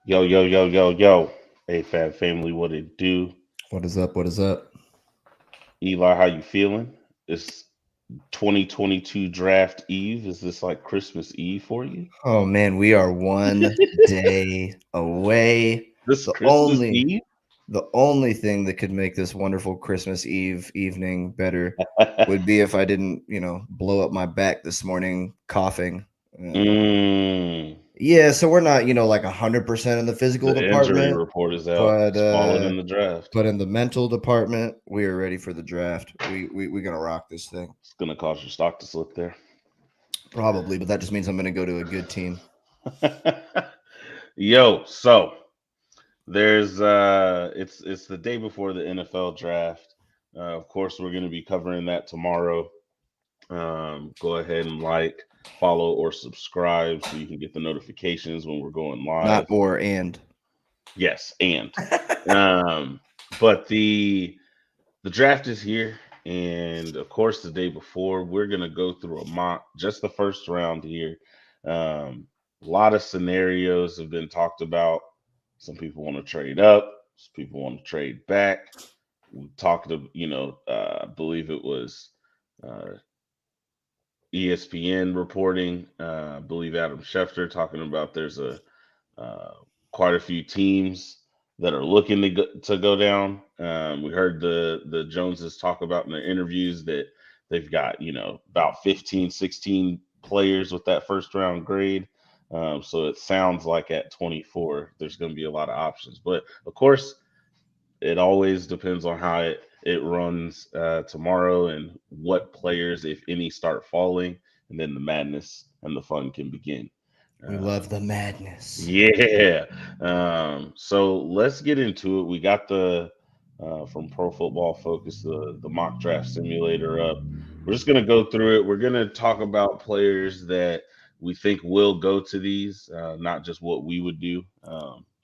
Yo, yo, yo, yo, yo. Hey, Fab family, what it do? What is up? What is up? Eli, how you feeling? It's 2022 draft eve. Is this like Christmas Eve for you? Oh man, we are one day away. This The Christmas only Eve? the only thing that could make this wonderful Christmas Eve evening better would be if I didn't, blow up my back this morning coughing. mm, Yeah, so we're not, like 100% in the physical the injury department, report is out. but It's falling in the draft. but in the mental department, we are ready for the draft. We're gonna rock this thing. It's gonna cause your stock to slip there. Probably, but that just means I'm gonna go to a good team. Yo, so there's it's the day before the NFL draft. Of course, we're gonna be covering that tomorrow. Go ahead and like, follow, or subscribe so you can get the notifications when we're going live. Not or and. Yes, and but the draft is here, and of course, the day before we're gonna go through a mock, just the first round here. A lot of scenarios have been talked about. Some people want to trade up, some people want to trade back. We talked to, I believe it was ESPN reporting. I believe Adam Schefter talking about there's quite a few teams that are looking to go down. We heard the Joneses talk about in their interviews that they've got about 15, 16 players with that first round grade. So it sounds like at 24 there's going to be a lot of options, but of course it always depends on how it runs tomorrow and what players, if any, start falling, and then the madness and the fun can begin. We love the madness. Yeah. So let's get into it. We got the from Pro Football Focus the mock draft simulator up. We're just gonna go through it. We're gonna talk about players that we think will go to these, not just what we would do.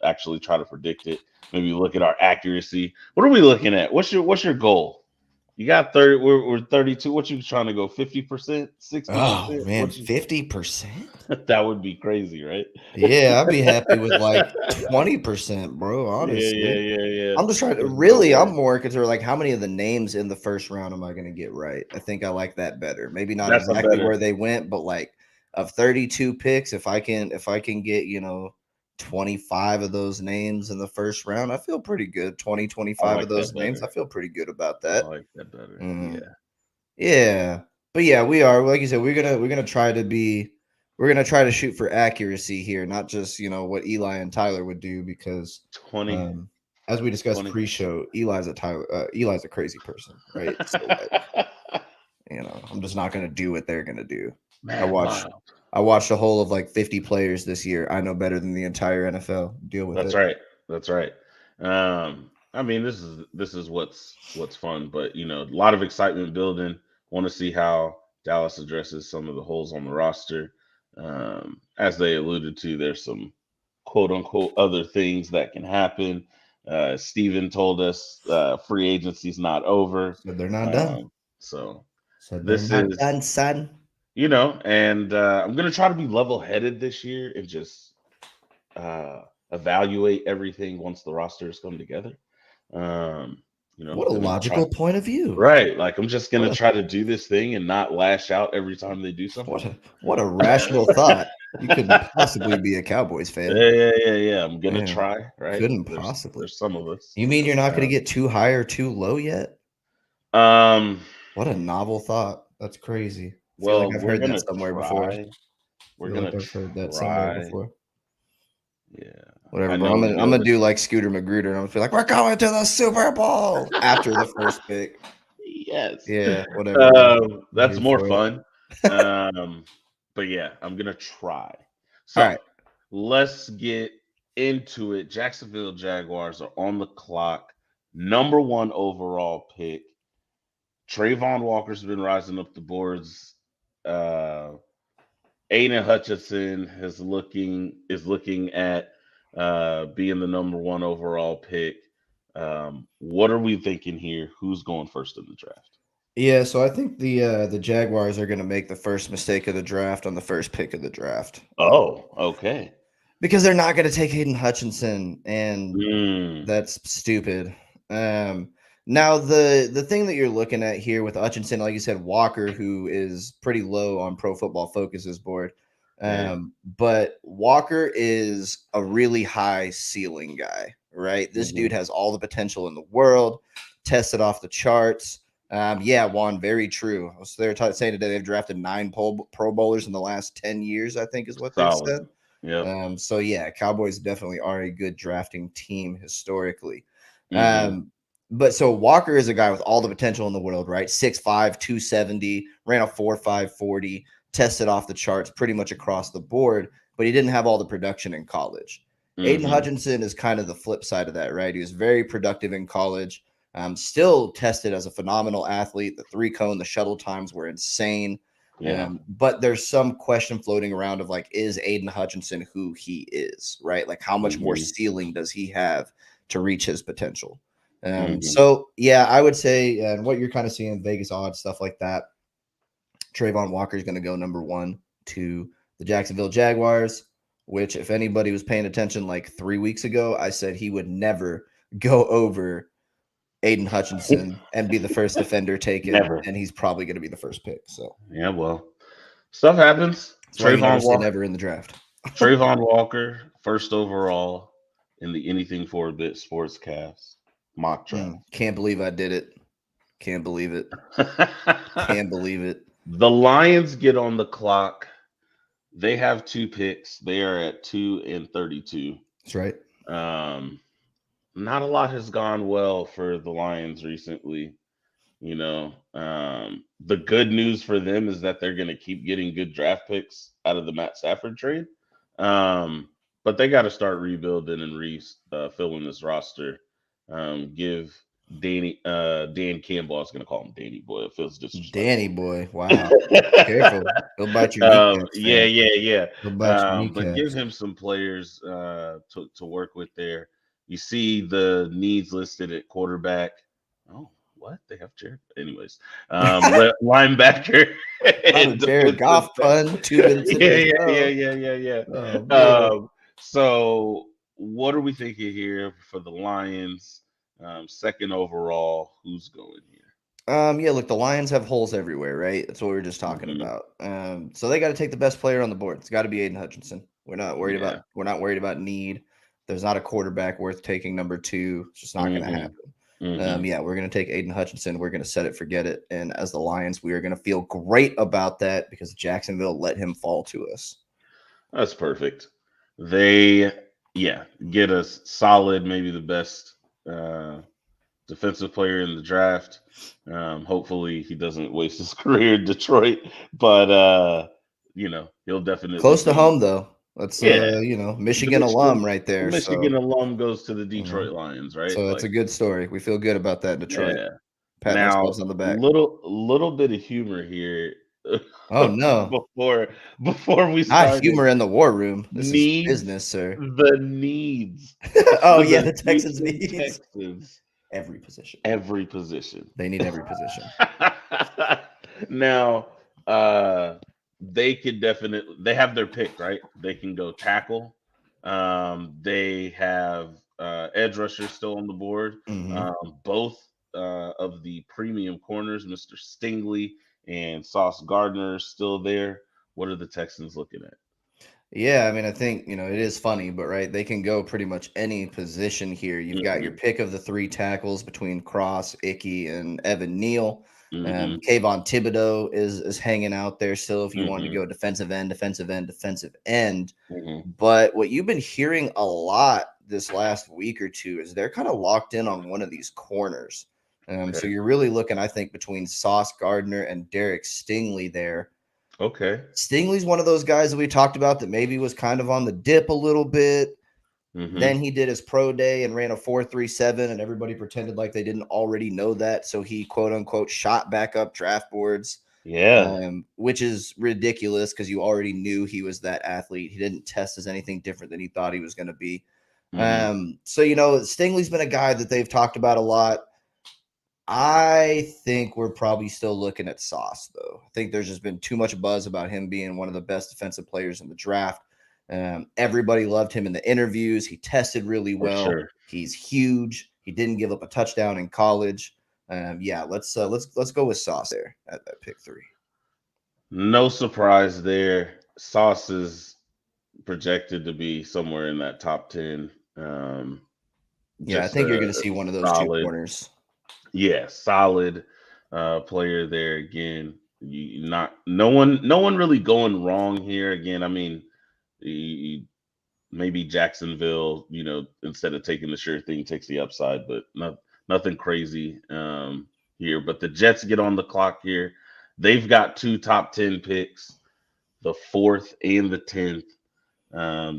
Actually, try to predict it. Maybe look at our accuracy. What are we looking at? What's your goal? You got 30. We're 32. What you trying to go? 50%, 60%? Oh man, 50%? That would be crazy, right? Yeah, I'd be happy with like 20%, bro. Honestly, Yeah. I'm just trying to really. I'm more concerned like how many of the names in the first round am I going to get right? I think I like that better. Maybe not That's exactly where they went, but like of 32 picks, if I can get 25 of those names in the first round, I feel pretty good. 20, 25 of those names, I feel pretty good about that. I like that better. Yeah. But yeah, we are, like you said, we're gonna try to shoot for accuracy here, not just what Eli and Tyler would do, because 20 as we discussed pre-show, Eli's a crazy person, right? So I'm just not gonna do what they're gonna do. I watched a whole of like 50 players this year. I know better than the entire NFL. Deal with it. That's right. I mean, this is what's fun, but a lot of excitement building. Want to see how Dallas addresses some of the holes on the roster. As they alluded to, there's some quote unquote other things that can happen. Steven told us free agency's not over. So they're not done. So this is done, son. And I'm gonna try to be level headed this year and just evaluate everything once the rosters come together. What a logical point of view, right? Like I'm just gonna try to do this thing and not lash out every time they do something. What a rational thought. You couldn't possibly be a Cowboys fan. Yeah. I'm gonna try, right? Couldn't possibly. There's some of us. You mean you're not gonna get too high or too low yet? What a novel thought. That's crazy. I feel like I've heard that somewhere before. I've heard that somewhere before. Yeah. Whatever. Bro. I'm gonna do like Scooter Magruder. I'm gonna feel like we're going to the Super Bowl after the first pick. Yes. Yeah. Whatever. That's more fun. But yeah, I'm gonna try. So all right. let's get into it. Jacksonville Jaguars are on the clock. Number 1 overall pick. Trayvon Walker's been rising up the boards. Aiden Hutchinson is looking at being the number 1 overall pick. What are we thinking here? Who's going first in the draft? Yeah, so I think the Jaguars are going to make the first mistake of the draft on the first pick of the draft. Oh, okay. Because they're not going to take Hayden Hutchinson, and that's stupid. Now the thing that you're looking at here with Hutchinson, like you said, Walker, who is pretty low on Pro Football Focus's board, but Walker is a really high ceiling guy, right? This dude has all the potential in the world, tested off the charts. Yeah, Juan, very true. So they're saying today they've drafted 9 Pro Bowlers in the last 10 years, I think is what they said. Yep. So yeah, Cowboys definitely are a good drafting team historically. But so Walker is a guy with all the potential in the world, right? 6'5", 270, ran a 4.5 40, tested off the charts pretty much across the board, but he didn't have all the production in college. Aiden Hutchinson is kind of the flip side of that, right? He was very productive in college. Still tested as a phenomenal athlete. The 3-cone, the shuttle times were insane. But there's some question floating around of like, is Aiden Hutchinson who he is, right? Like how much more ceiling does he have to reach his potential? So yeah, I would say, and what you're kind of seeing Vegas odds, stuff like that, Trayvon Walker is going to go number 1 to the Jacksonville Jaguars, which if anybody was paying attention like 3 weeks ago, I said he would never go over Aiden Hutchinson and be the first defender taken. Never. And he's probably going to be the first pick. So yeah, well, stuff happens. Trayvon Walker never in the draft. Trayvon Walker, first overall in the Anything for a Bit Sportscast mock draft. Can't believe I did it. Can't believe it. Can't believe it. The Lions get on the clock. They have 2 picks. They are at 2 and 32. That's right. Not a lot has gone well for the Lions recently. You know, the good news for them is that they're going to keep getting good draft picks out of the Matt Stafford trade. But they got to start rebuilding and filling this roster. Give Dan Campbell, I was going to call him Danny Boy. It feels disrespectful. Danny Boy. Wow. Careful. He'll bite your kneecaps. Yeah. He'll bite your kneecaps. But give him some players to work with there. You see the needs listed at quarterback. Oh, what? They have Jared. Anyways, linebacker. Jared Goff pun. 2 minutes. Yeah. So what are we thinking here for the Lions? Second overall, who's going here? Yeah, look, the Lions have holes everywhere, right? That's what we were just talking about. So they got to take the best player on the board. It's got to be Aiden Hutchinson. We're not worried about need. There's not a quarterback worth taking number 2. It's just not going to happen. Yeah, we're going to take Aiden Hutchinson. We're going to set it, forget it. And as the Lions, we are going to feel great about that because Jacksonville let him fall to us. That's perfect. They, get us solid, maybe the best defensive player in the draft. Hopefully he doesn't waste his career in Detroit, but he'll definitely close to home though. That's Michigan alum right there. Michigan alum goes to the Detroit Lions, right? So it's a good story. We feel good about that in Detroit. Yeah. Pat ourselves on the back. Little bit of humor here. Oh no! Before we start, not humor in the war room. This is business, sir. The needs. The Texans needs. Every position. They need every position. Now, they could definitely. They have their pick, right? They can go tackle. They have edge rushers still on the board. Both of the premium corners, Mr. Stingley and Sauce Gardner, still there. What are the Texans looking at? Yeah, I mean, I think, it is funny, but right, they can go pretty much any position here. You've got your pick of the 3 tackles between Cross, Ickey, and Evan Neal. Kayvon Thibodeau is hanging out there still if you want to go defensive end. But what you've been hearing a lot this last week or two is they're kind of locked in on one of these corners. So you're really looking, I think, between Sauce Gardner and Derrick Stingley there. Okay. Stingley's one of those guys that we talked about that maybe was kind of on the dip a little bit. Then he did his pro day and ran a 4.37, and everybody pretended like they didn't already know that. So he, quote unquote, shot back up draft boards. Yeah. Which is ridiculous because you already knew he was that athlete. He didn't test as anything different than he thought he was going to be. So, Stingley's been a guy that they've talked about a lot. I think we're probably still looking at Sauce, though. I think there's just been too much buzz about him being one of the best defensive players in the draft. Everybody loved him in the interviews. He tested really well. Sure. He's huge. He didn't give up a touchdown in college. Let's go with Sauce there at pick 3. No surprise there. Sauce is projected to be somewhere in that top 10. I think you're going to see one of those solid 2 corners. Yeah, solid player there again. No one really going wrong here. Again, I mean, maybe Jacksonville, instead of taking the sure thing, takes the upside, but nothing crazy here. But the Jets get on the clock here. They've got 2 top 10 picks, the 4th and the 10th.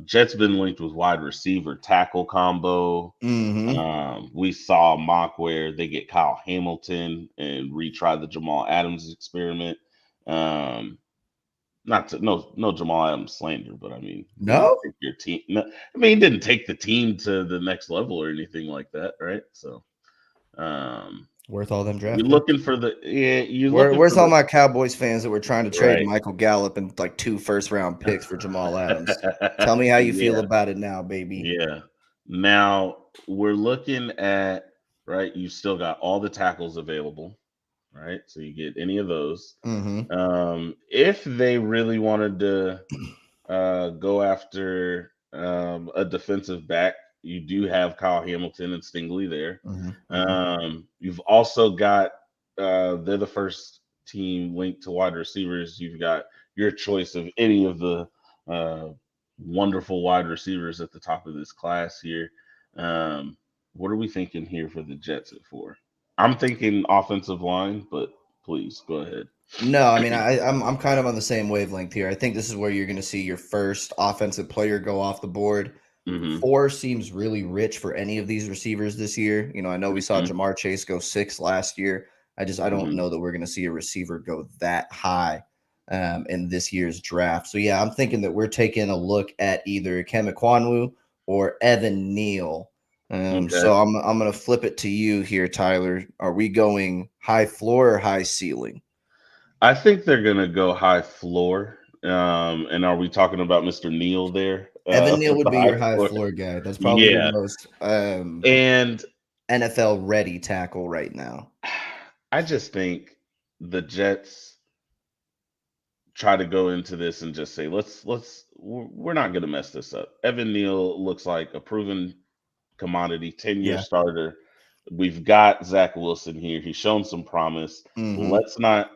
Jets been linked with wide receiver tackle combo. We saw a mock where they get Kyle Hamilton and retry the Jamal Adams experiment. No Jamal Adams slander, but I mean, your team. No, I mean, he didn't take the team to the next level or anything like that, right? So, worth all them draft. You're looking for the Where's all my Cowboys fans that were trying to trade Michael Gallup and like 2 first-round picks for Jamal Adams? Tell me how you feel about it now, baby. Yeah. Now we're looking at you still got all the tackles available, right? So you get any of those. If they really wanted to go after a defensive back, you do have Kyle Hamilton and Stingley there. You've also got they're the first team linked to wide receivers. You've got your choice of any of the wonderful wide receivers at the top of this class here. What are we thinking here for the Jets at 4? I'm thinking offensive line, but please go ahead. No, I mean, I'm kind of on the same wavelength here. I think this is where you're going to see your first offensive player go off the board. 4 seems really rich for any of these receivers this year. I know we saw Jamar Chase go 6 last year. I don't know that we're going to see a receiver go that high in this year's draft. So, I'm thinking that we're taking a look at either Kem Ekwanwu or Evan Neal. So I'm going to flip it to you here, Tyler. Are we going high floor or high ceiling? I think they're going to go high floor. And are we talking about Mr. Neal there? Evan Neal would be your high floor guy. That's probably the most and NFL ready tackle right now. I just think the Jets try to go into this and just say, we're not going to mess this up. Evan Neal looks like a proven commodity, 10-year starter. We've got Zach Wilson here. He's shown some promise. Let's not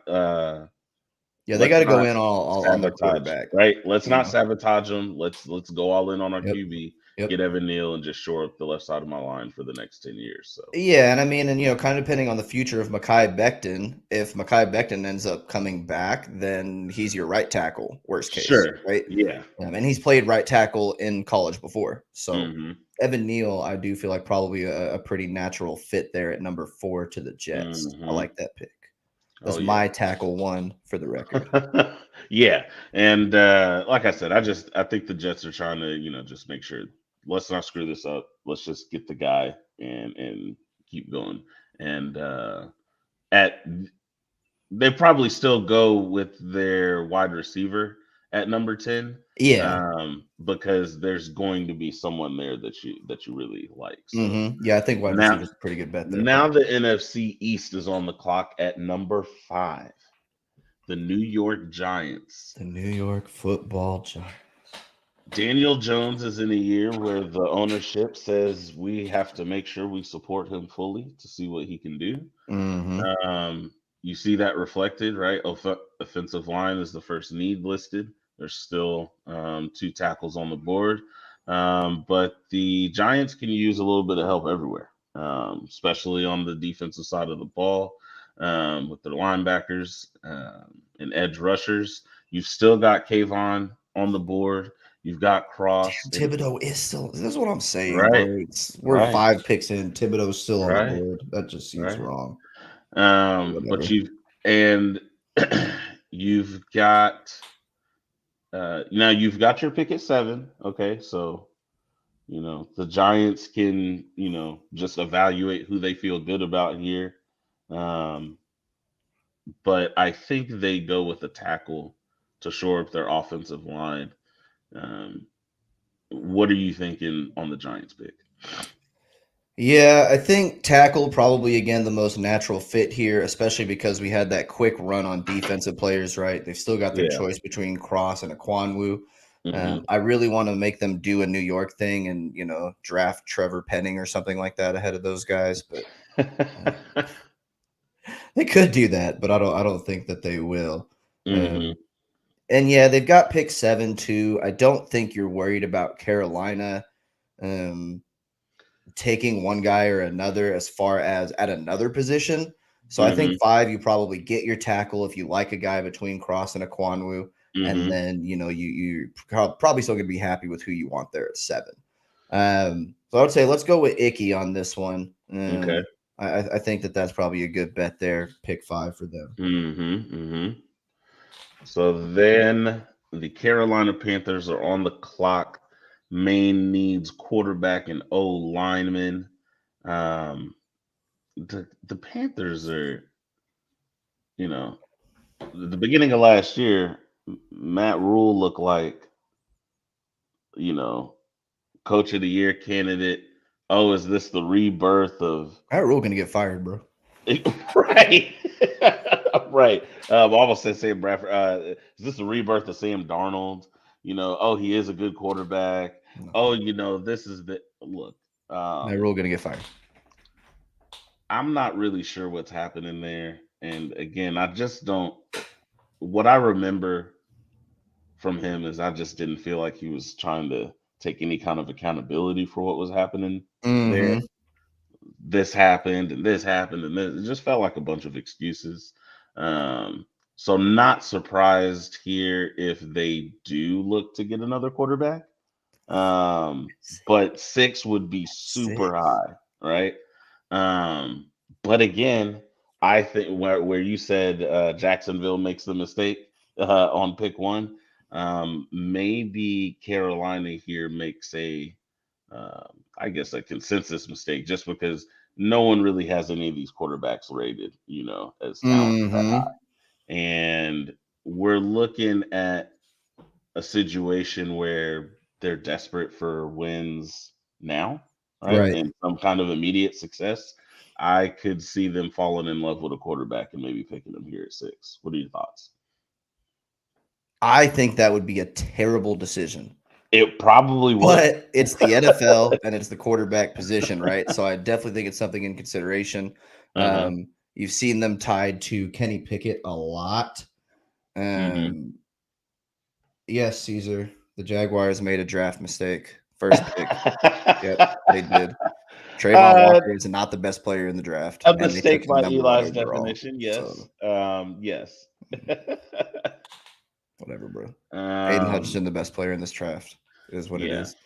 they got to go in all on the quarterback, right? Let's not sabotage them. Let's go all in on our QB. Get Evan Neal and just shore up the left side of my line for the next 10 years. So and I mean, kind of depending on the future of Mekhi Becton. If Mekhi Becton ends up coming back, then he's your right tackle. Worst case, right? Yeah, and he's played right tackle in college before. So Evan Neal, I do feel like probably a pretty natural fit there at number 4 to the Jets. I like that pick. That's my tackle 1 for the record. And like I said, I think the Jets are trying to, just make sure, let's not screw this up. Let's just get the guy and keep going. And they probably still go with their wide receiver at number 10. Because there's going to be someone there that you really like. So. I think wide receiver is a pretty good bet there. Now the NFC East is on the clock at number 5. The New York Giants. The New York Football Giants. Daniel Jones is in a year where the ownership says we have to make sure we support him fully to see what he can do. You see that reflected, right? Offensive line is the first need listed. There's still 2 tackles on the board. But the Giants can use a little bit of help everywhere, especially on the defensive side of the ball with their linebackers and edge rushers. You've still got Kayvon on the board. You've got Cross. Thibodeau is still. This is what I'm saying, Right. bro. We're 5 picks in. Thibodeau's still on the Right. board. That just seems wrong. But you've got now you've got your pick at 7. Okay, so the Giants can just evaluate who they feel good about here. But I think they go with a tackle to shore up their offensive line. What are you thinking on the Giants pick? Yeah, I think tackle probably, again, the most natural fit here, especially because we had that quick run on defensive players, right? They've still got their choice between Cross and Ekwonu. I really want to make them do a New York thing and, draft Trevor Penning or something like that ahead of those guys. But they could do that, but I don't think that they will. And yeah, they've got pick 7 too. I don't think you're worried about Carolina taking one guy or another as far as at another position. So I think 5, you probably get your tackle if you like a guy between Cross and Ekwonu. And then, you're probably still going to be happy with who you want there at 7. So I would say let's go with Icky on this one. Okay. I think that's probably a good bet there. Pick 5 for them. So then the Carolina Panthers are on the clock. Maine needs quarterback and O-lineman. The Panthers are, the beginning of last year, Matt Rule looked like, coach of the year candidate. Oh, is this the rebirth of Matt Rule gonna get fired, bro? Right. Right. Almost said Sam Bradford. Is this the rebirth of Sam Darnold? Oh, he is a good quarterback. No. Oh, this is the look. Matt Rule gonna get fired. I'm not really sure what's happening there. And again, I just don't. What I remember from him is I just didn't feel like he was trying to take any kind of accountability for what was happening there. This happened and this happened and this. It just felt like a bunch of excuses. So not surprised here if they do look to get another quarterback. But 6 would be super high, right? But again, I think where you said Jacksonville makes the mistake on pick 1, maybe Carolina here makes I guess a consensus mistake just because no one really has any of these quarterbacks rated, as talented that high. And we're looking at a situation where they're desperate for wins now, right? And some kind of immediate success. I could see them falling in love with a quarterback and maybe picking them here at 6. What are your thoughts? I think that would be a terrible decision. It probably would. But it's the NFL and it's the quarterback position, right? So I definitely think it's something in consideration. You've seen them tied to Kenny Pickett a lot. Yes, Caesar, the Jaguars made a draft mistake. First pick. Yep, they did. Trayvon Walker is not the best player in the draft. A mistake by Eli's definition, yes. Yes. Whatever, bro. Aiden Hutchinson, the best player in this draft, is what it is.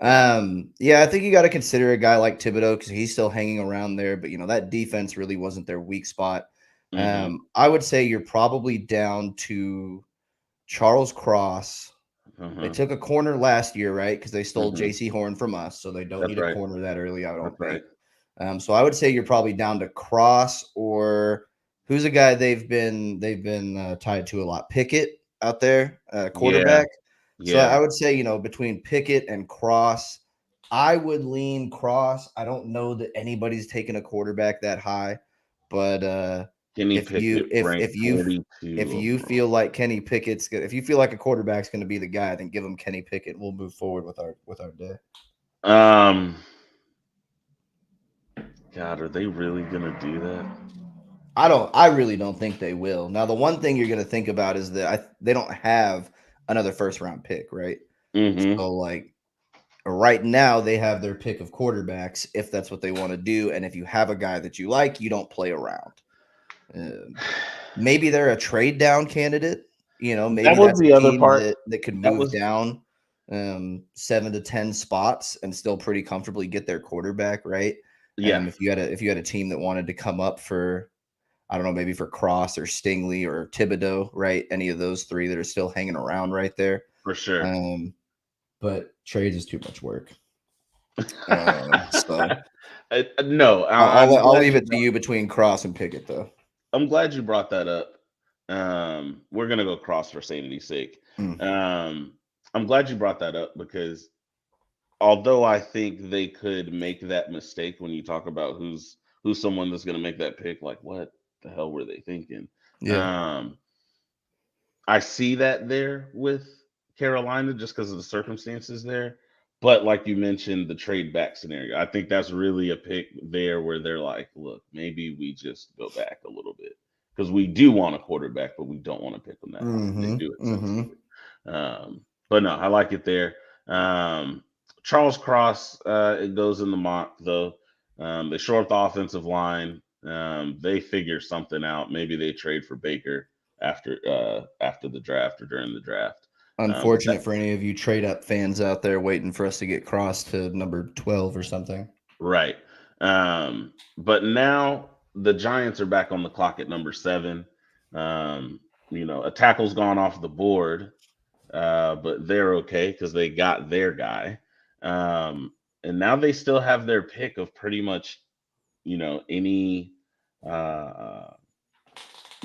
I think you got to consider a guy like Thibodeau because he's still hanging around there. But, that defense really wasn't their weak spot. I would say you're probably down to Charles Cross. They took a corner last year, right? Because they stole J.C. Horn from us, so they don't need a corner that early, I don't think. So I would say you're probably down to Cross or who's a guy they've been tied to a lot? Pickett out there, quarterback. So I would say, between Pickett and Cross, I would lean Cross. I don't know that anybody's taken a quarterback that high, but if you feel like Kenny Pickett's if you feel like a quarterback's going to be the guy, then give him Kenny Pickett. We'll move forward with our day. God, are they really going to do that? I really don't think they will. Now, the one thing you're going to think about is that they don't have another first round pick, right? So right now they have their pick of quarterbacks if that's what they want to do. And if you have a guy that you like, you don't play around. Maybe they're a trade down candidate. Maybe that was that's the a other team part that could move down. 7 to 10 spots and still pretty comfortably get their quarterback, right? Yeah. If you had a team that wanted to come up for, I don't know, maybe for Cross or Stingley or Thibodeau, right? Any of those three that are still hanging around right there. For sure. But trades is too much work. No, I'll leave it to you between Cross and Pickett, though. I'm glad you brought that up. We're gonna go Cross for sanity's sake. I'm glad you brought that up because although I think they could make that mistake when you talk about who's someone that's gonna make that pick, like what the hell were they thinking? Yeah. I see that there with Carolina just because of the circumstances there. But like you mentioned, the trade back scenario, I think that's really a pick there where they're like, look, maybe we just go back a little bit because we do want a quarterback, but we don't want to pick them that high. They do it sensibly. But no, I like it there. Charles Cross, it goes in the mock though. They shore up the offensive line. They figure something out. Maybe they trade for Baker after the draft or during the draft. Unfortunate for any of you trade up fans out there waiting for us to get Cross to number 12 or something. Right. But now the Giants are back on the clock at number 7. A tackle's gone off the board, but they're okay because they got their guy. And now they still have their pick of pretty much, any a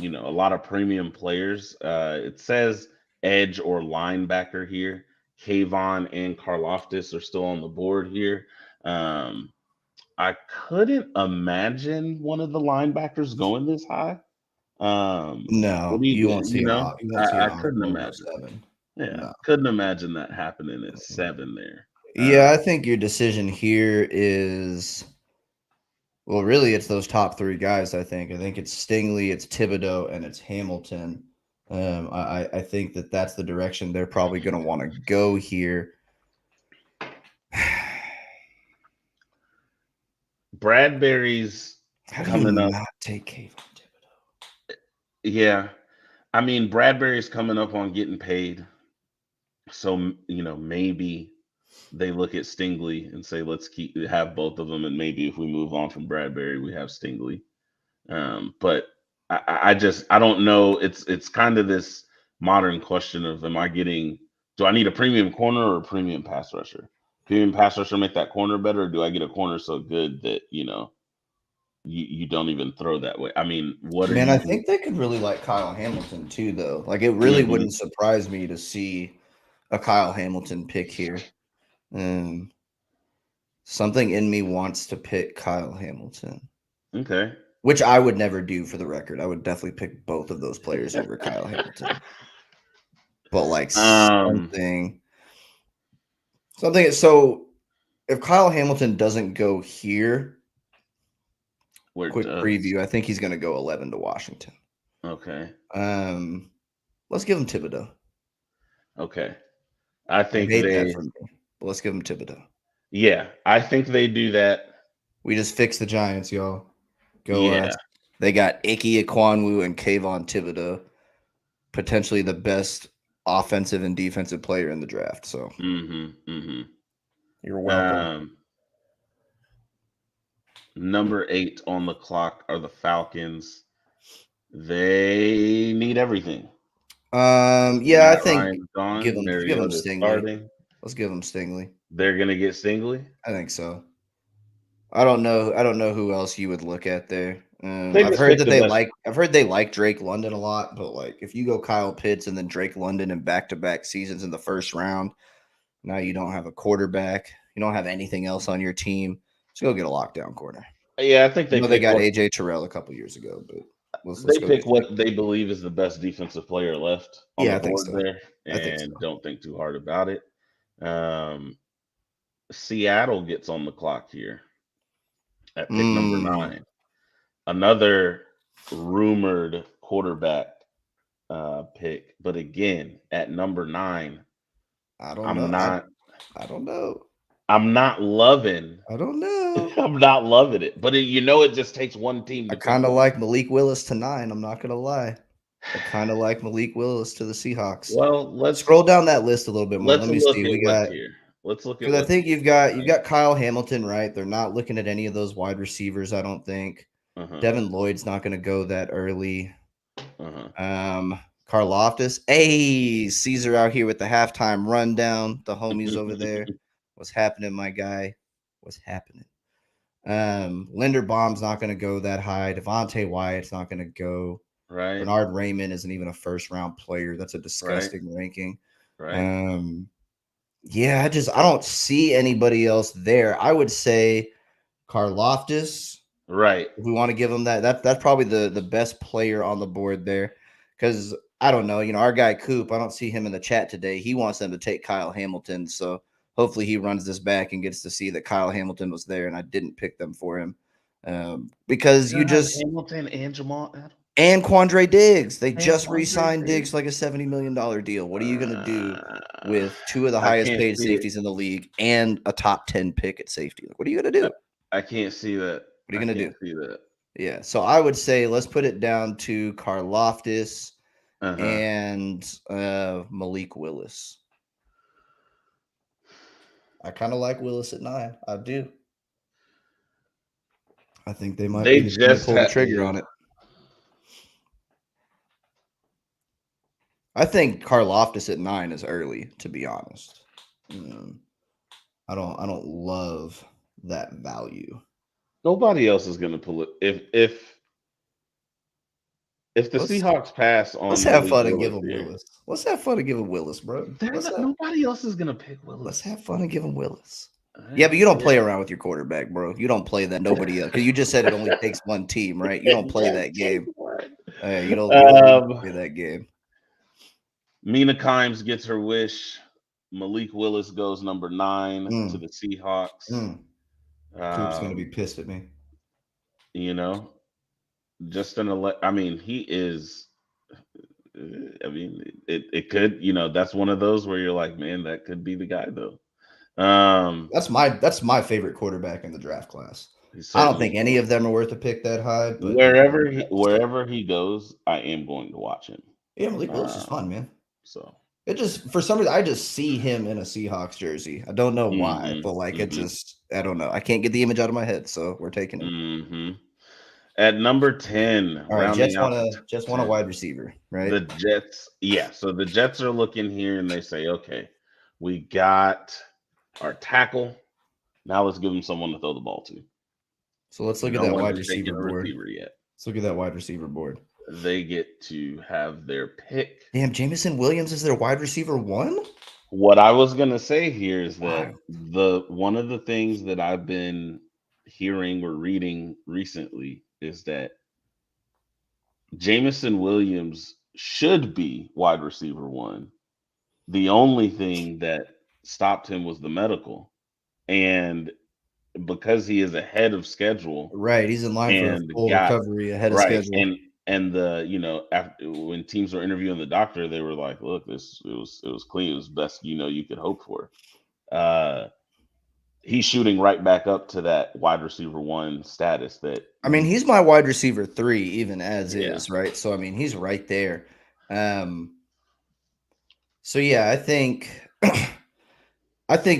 lot of premium players. It says edge or linebacker here. Kayvon and Karlaftis are still on the board here. I couldn't imagine one of the linebackers going this high. No, you won't see I couldn't imagine. 7. Yeah, couldn't imagine that happening at 7 there. Yeah, I think your decision here is, well, really, it's those top 3 guys. I think it's Stingley, it's Thibodeau, and it's Hamilton. I think that's the direction they're probably going to want to go here. Bradbury's coming up. Not take Kayvon Thibodeau. Yeah, I mean Bradbury's coming up on getting paid, so maybe they look at Stingley and say let's have both of them, and maybe if we move on from Bradbury, we have Stingley. But I don't know. It's kind of this modern question of do I need a premium corner or a premium pass rusher? Premium pass rusher make that corner better, or do I get a corner so good that you don't even throw that way? I mean, I think they could really like Kyle Hamilton too, though. Like it really wouldn't surprise me to see a Kyle Hamilton pick here. Something in me wants to pick Kyle Hamilton. Okay. Which I would never do, for the record. I would definitely pick both of those players over Kyle Hamilton. But like something. So if Kyle Hamilton doesn't go here, preview, I think he's going to go 11 to Washington. Okay. Let's give him Thibodeau. Okay. I think but let's give him Thibodeau. Yeah, I think they do that. We just fixed the Giants, y'all. Go. They got Ike Ekwonu and Kayvon Thibodeau, potentially the best offensive and defensive player in the draft. So, you're welcome. Number 8 on the clock are the Falcons. They need everything. I think give them Stingley. Let's give them Stingley. They're gonna get Stingley? I think so. I don't know who else you would look at there. I've heard they like Drake London a lot, but like if you go Kyle Pitts and then Drake London in back-to-back seasons in the first round, now you don't have a quarterback, you don't have anything else on your team. So go get a lockdown corner. Yeah, I think they got AJ Terrell a couple years ago, but they pick what they believe is the best defensive player left on the board there, and don't think too hard about it. Seattle gets on the clock here at pick number 9. Another rumored quarterback pick, but again at number 9, I'm not loving. I don't know. I'm not loving it, but it just takes one team. I kind of like Malik Willis to 9. I'm not gonna lie. I kind of like Malik Willis to the Seahawks. Well, Scroll down that list a little bit more. let's Let me look see. at We what's got here. Let's look at because I what's think here. you've got Kyle Hamilton, right? They're not looking at any of those wide receivers. I don't think Uh-huh. Devin Lloyd's not going to go that early. Uh-huh. Karlaftis. Hey, Caesar out here with the halftime rundown. The homies over there. What's happening, my guy? What's happening? Linderbaum's not going to go that high. Devontae Wyatt's not going to go. Right. Bernard Raymond isn't even a first-round player. That's a disgusting ranking. Right. Yeah, I don't see anybody else there. I would say Karlaftis. Right. If we want to give him that's probably the best player on the board there. Because I don't know, our guy Coop, I don't see him in the chat today. He wants them to take Kyle Hamilton. So hopefully he runs this back and gets to see that Kyle Hamilton was there and I didn't pick them for him. Because you just Hamilton and Jamal Adams. And Quandre Diggs. They just re-signed Diggs like a $70 million deal. What are you going to do with two of the highest paid safeties in the league and a top 10 pick at safety? What are you going to do? I can't see that. What are you going to do? See that. Yeah. So I would say let's put it down to Karlaftis and Malik Willis. I kind of like Willis at 9. I do. I think they might pull the trigger on it. I think Karlaftis at 9 is early, to be honest. I don't love that value. Nobody else is going to pull it. If the Seahawks pass on, let's have fun and give him Willis. Let's have fun and give him Willis, bro. Nobody else is going to pick Willis. Let's have fun and give him Willis. Yeah, but you don't play around with your quarterback, bro. You don't play that. Nobody else. Because you just said it only takes one team, right? You don't play that game. You don't play that game. Mina Kimes gets her wish. Malik Willis goes number 9 to the Seahawks. Coop's going to be pissed at me. Just he is. It could. That's one of those where you're like, man, that could be the guy though. That's my favorite quarterback in the draft class. I don't think any of them are worth a pick that high. But wherever he goes, I am going to watch him. Yeah, Malik Willis is fun, man. So it just for some reason I just see him in a Seahawks jersey. I don't know why, but it just I don't know. I can't get the image out of my head, so we're taking him. At number 10, all right, Jets want a wide receiver, right? The Jets, yeah. So the Jets are looking here and they say, okay, we got our tackle. Now let's give him someone to throw the ball to. So let's look at that wide receiver board. Let's look at that wide receiver board. They get to have their pick. Damn, Jamison Williams is their wide receiver 1? What I was gonna say here is that one of the things that I've been hearing or reading recently is that Jamison Williams should be wide receiver 1. The only thing that stopped him was the medical, and because he is ahead of schedule, right? He's in line for a full recovery ahead of schedule. And the after when teams were interviewing the doctor, they were like, "Look, it was clean. It was best you could hope for." He's shooting right back up to that wide receiver 1 status. He's my wide receiver 3 even as is, right? So he's right there. So yeah, I think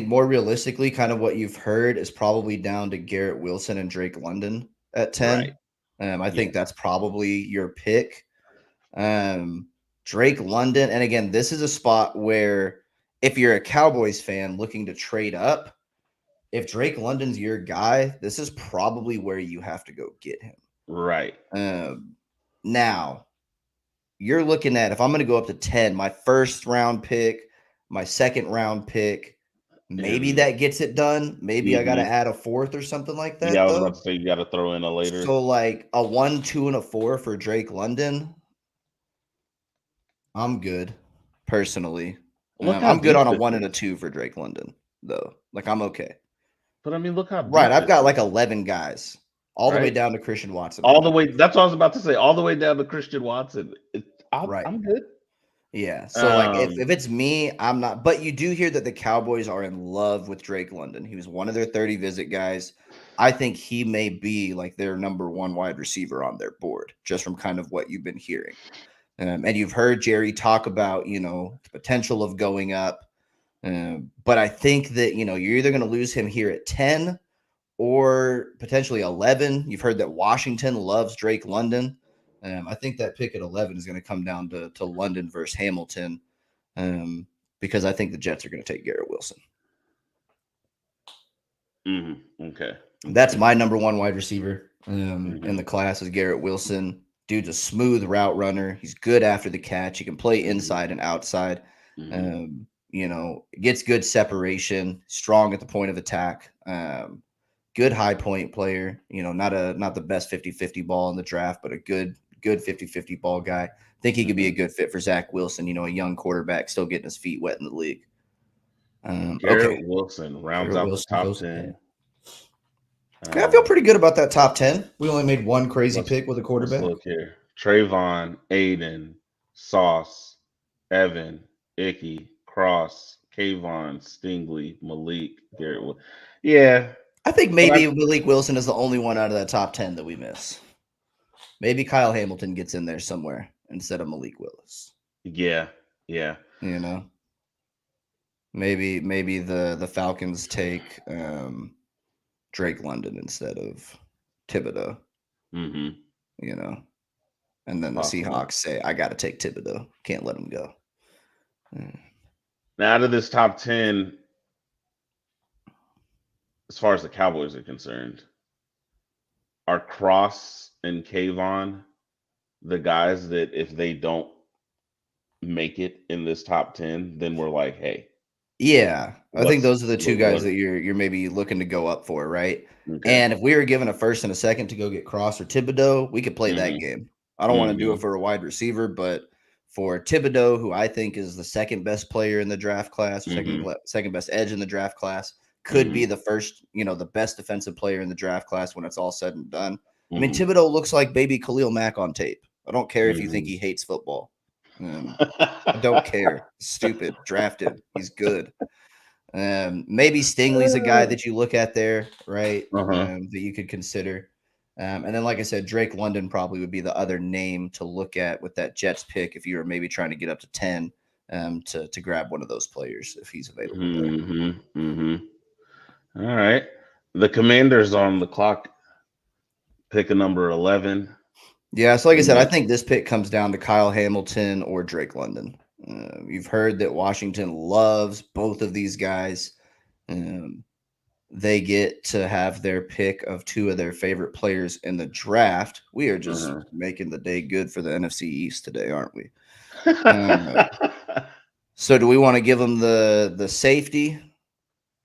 more realistically, kind of what you've heard is probably down to Garrett Wilson and Drake London at 10. Right. I think that's probably your pick. Drake London, and again, this is a spot where if you're a Cowboys fan looking to trade up, if Drake London's your guy, this is probably where you have to go get him. Right. Now, you're looking at, if I'm going to go up to 10, my first round pick, my second round pick, maybe that gets it done. Maybe I got to add a 4th or something like that. Yeah, I was about to say you got to throw in a later. So like a 1, 2, and a 4 for Drake London. I'm good, personally. I'm good on a 1 and a 2 for Drake London, though. Like I'm okay. But look how right. I've got like 11 guys, all the way down to Christian Watson. All the way. That's what I was about to say. All the way down to Christian Watson. I'm good. Yeah. So if it's me, I'm not. But you do hear that the Cowboys are in love with Drake London. He was one of their 30 visit guys. I think he may be like their number 1 wide receiver on their board, just from kind of what you've been hearing. And you've heard Jerry talk about, the potential of going up. But I think that, you're either going to lose him here at 10 or potentially 11. You've heard that Washington loves Drake London. I think that pick at 11 is going to come down to London versus Hamilton, because I think the Jets are going to take Garrett Wilson. Okay. That's my number one wide receiver in the class is Garrett Wilson. Dude's a smooth route runner. He's good after the catch. He can play inside and outside. Gets good separation, strong at the point of attack. Good high point player. Not the best 50-50 ball in the draft, but a good 50-50 ball guy. I think he could be a good fit for Zach Wilson, a young quarterback still getting his feet wet in the league. Garrett Wilson rounds out the top 10. I feel pretty good about that top 10. We only made one crazy pick with a quarterback. Let's look here. Trayvon, Aiden, Sauce, Evan, Icky, Cross, Kayvon, Stingley, Malik, Garrett Wilson. Yeah. I think maybe Malik Wilson is the only one out of that top 10 that we miss. Maybe Kyle Hamilton gets in there somewhere instead of Malik Willis. Yeah. Maybe the Falcons take Drake London instead of Thibodeau. And then the Seahawks say, I got to take Thibodeau. Can't let him go. Now, out of this top 10, as far as the Cowboys are concerned, are Cross and Kayvon the guys that if they don't make it in this top 10, then we're like, hey. Yeah, I think those are the two guys that you're maybe looking to go up for, right? Okay. And if we were given a first and a second to go get Cross or Thibodeau, we could play that game. I don't want to do it for a wide receiver, but for Thibodeau, who I think is the second best player in the draft class, second best edge in the draft class, could be the first, the best defensive player in the draft class when it's all said and done. I mean, Thibodeau looks like baby Khalil Mack on tape. I don't care if you think he hates football. I don't care. Stupid. Drafted. He's good. Maybe Stingley's a guy that you look at there, right? That you could consider. And then, like I said, Drake London probably would be the other name to look at with that Jets pick if you were maybe trying to get up to 10 to grab one of those players if he's available there. All right. The Commanders on the clock. Pick a number 11. Yeah, so like I said, I think this pick comes down to Kyle Hamilton or Drake London. You've heard that Washington loves both of these guys. They get to have their pick of two of their favorite players in the draft. We are just making the day good for the NFC East today, aren't we? So do we want to give them the safety,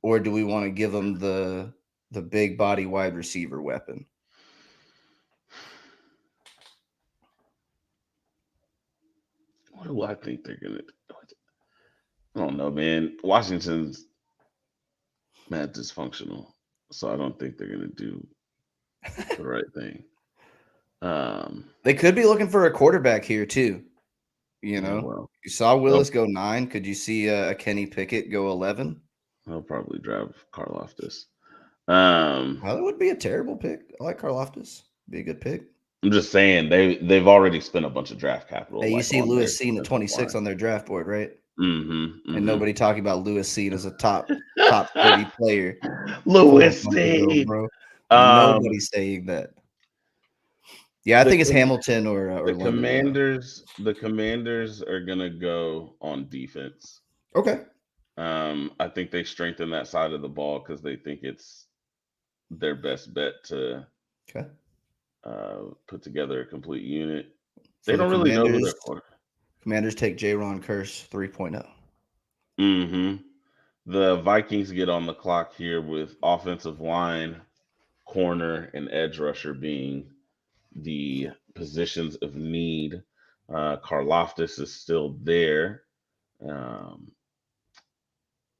or do we want to give them the big body wide receiver weapon? What do I think they're going to do? I don't know, man. Washington's mad dysfunctional, so I don't think they're going to do the right thing. They could be looking for a quarterback here, too. You saw Willis go 9. Could you see a Kenny Pickett go 11? I'll probably drive Karlaftis. That would be a terrible pick. I like Karlaftis. Be a good pick. I'm just saying they've already spent a bunch of draft capital. Hey, you see Lewis Cine at 26 on their draft board, right? And nobody talking about Lewis Cine as a top 30 player. Lewis Cine, bro. Nobody's saying that. Yeah, I think it's Hamilton or the Commanders. The Commanders are gonna go on defense. Okay. I think they strengthen that side of the ball because they think it's their best bet to put together a complete unit. They don't really know who they're for. Commanders take Jaron Kearse 3.0. The Vikings get on the clock here with offensive line, corner, and edge rusher being the positions of need. Karlaftis is still there.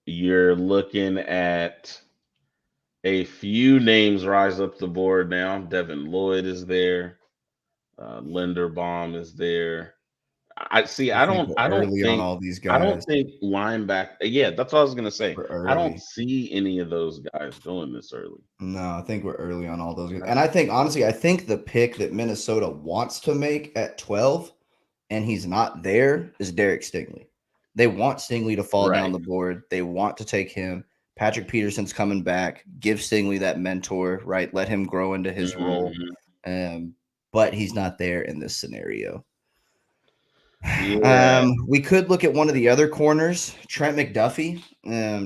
You're looking at a few names rise up the board now. Devin Lloyd is there. Linderbaum is there. I don't think on all these guys. I don't think linebacker. Yeah, that's what I was gonna say. I don't see any of those guys going this early. No, I think we're early on all those guys. And I think honestly, the pick that Minnesota wants to make at 12 and he's not there, is Derrick Stingley. They want Stingley to fall down the board. They want to take him. Patrick Peterson's coming back. Give Stingley that mentor, right? Let him grow into his role. But he's not there in this scenario. Yeah. We could look at one of the other corners, Trent McDuffie.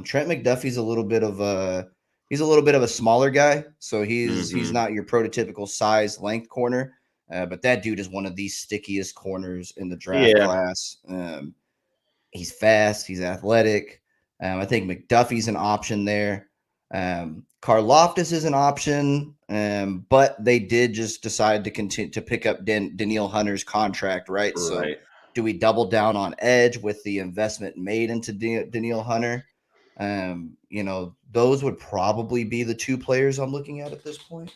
Trent McDuffie's a little bit of a smaller guy, so he's not your prototypical size length corner. But that dude is one of the stickiest corners in the draft class. He's fast. He's athletic. I think McDuffie's an option there. Karlaftis is an option, but they did just decide to continue to pick up Danielle Hunter's contract, right? So do we double down on edge with the investment made into Danielle Hunter? Those would probably be the two players I'm looking at this point.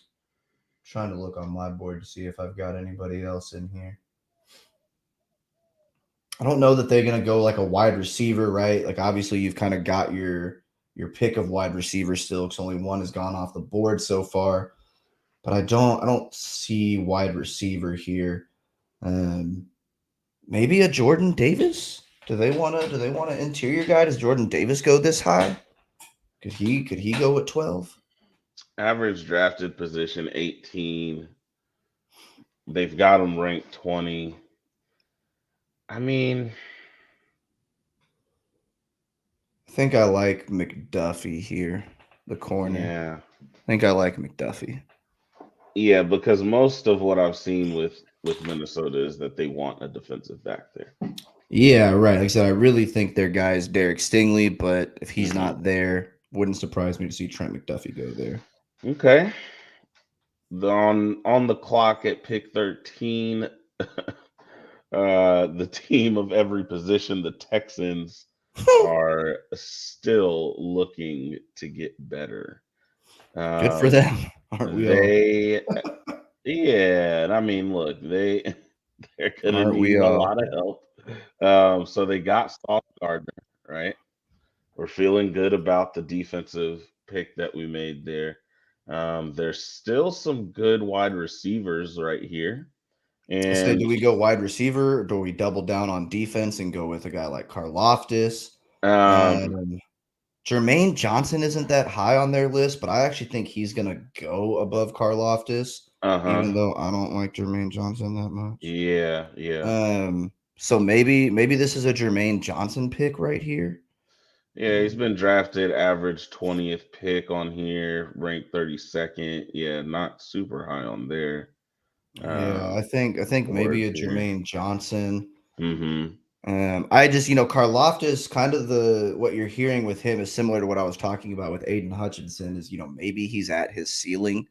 Trying to look on my board to see if I've got anybody else in here. I don't know that they're going to go like a wide receiver, right? Like obviously you've kind of got your pick of wide receiver still because only one has gone off the board so far. But I don't see wide receiver here. Maybe a Jordan Davis? Do they want an interior guy? Does Jordan Davis go this high? Could he go at 12? Average drafted position 18. They've got him ranked 20. I mean, I think I like McDuffie here, the corner. Yeah. I think I like McDuffie. Yeah, because most of what I've seen with Minnesota is that they want a defensive back there. Yeah, right. Like I said, I really think their guy is Derrick Stingley, but if he's not there, wouldn't surprise me to see Trent McDuffie go there. Okay. On the clock at pick 13, the team of every position, the Texans, are still looking to get better. Good for them, aren't we all? Yeah, I mean, look, they're gonna need a lot of help. So they got Sauce Gardner, right? We're feeling good about the defensive pick that we made there. There's still some good wide receivers right here. And do we go wide receiver or do we double down on defense and go with a guy like Karlaftis? Jermaine Johnson isn't that high on their list, but I actually think he's going to go above Karlaftis, even though I don't like Jermaine Johnson that much. Yeah. So maybe this is a Jermaine Johnson pick right here. Yeah, he's been drafted average 20th pick on here, ranked 32nd. Yeah, not super high on there. Yeah, I think maybe a Jermaine Johnson. Mm-hmm. I just, Karlaftis, kind of what you're hearing with him is similar to what I was talking about with Aiden Hutchinson is, maybe he's at his ceiling.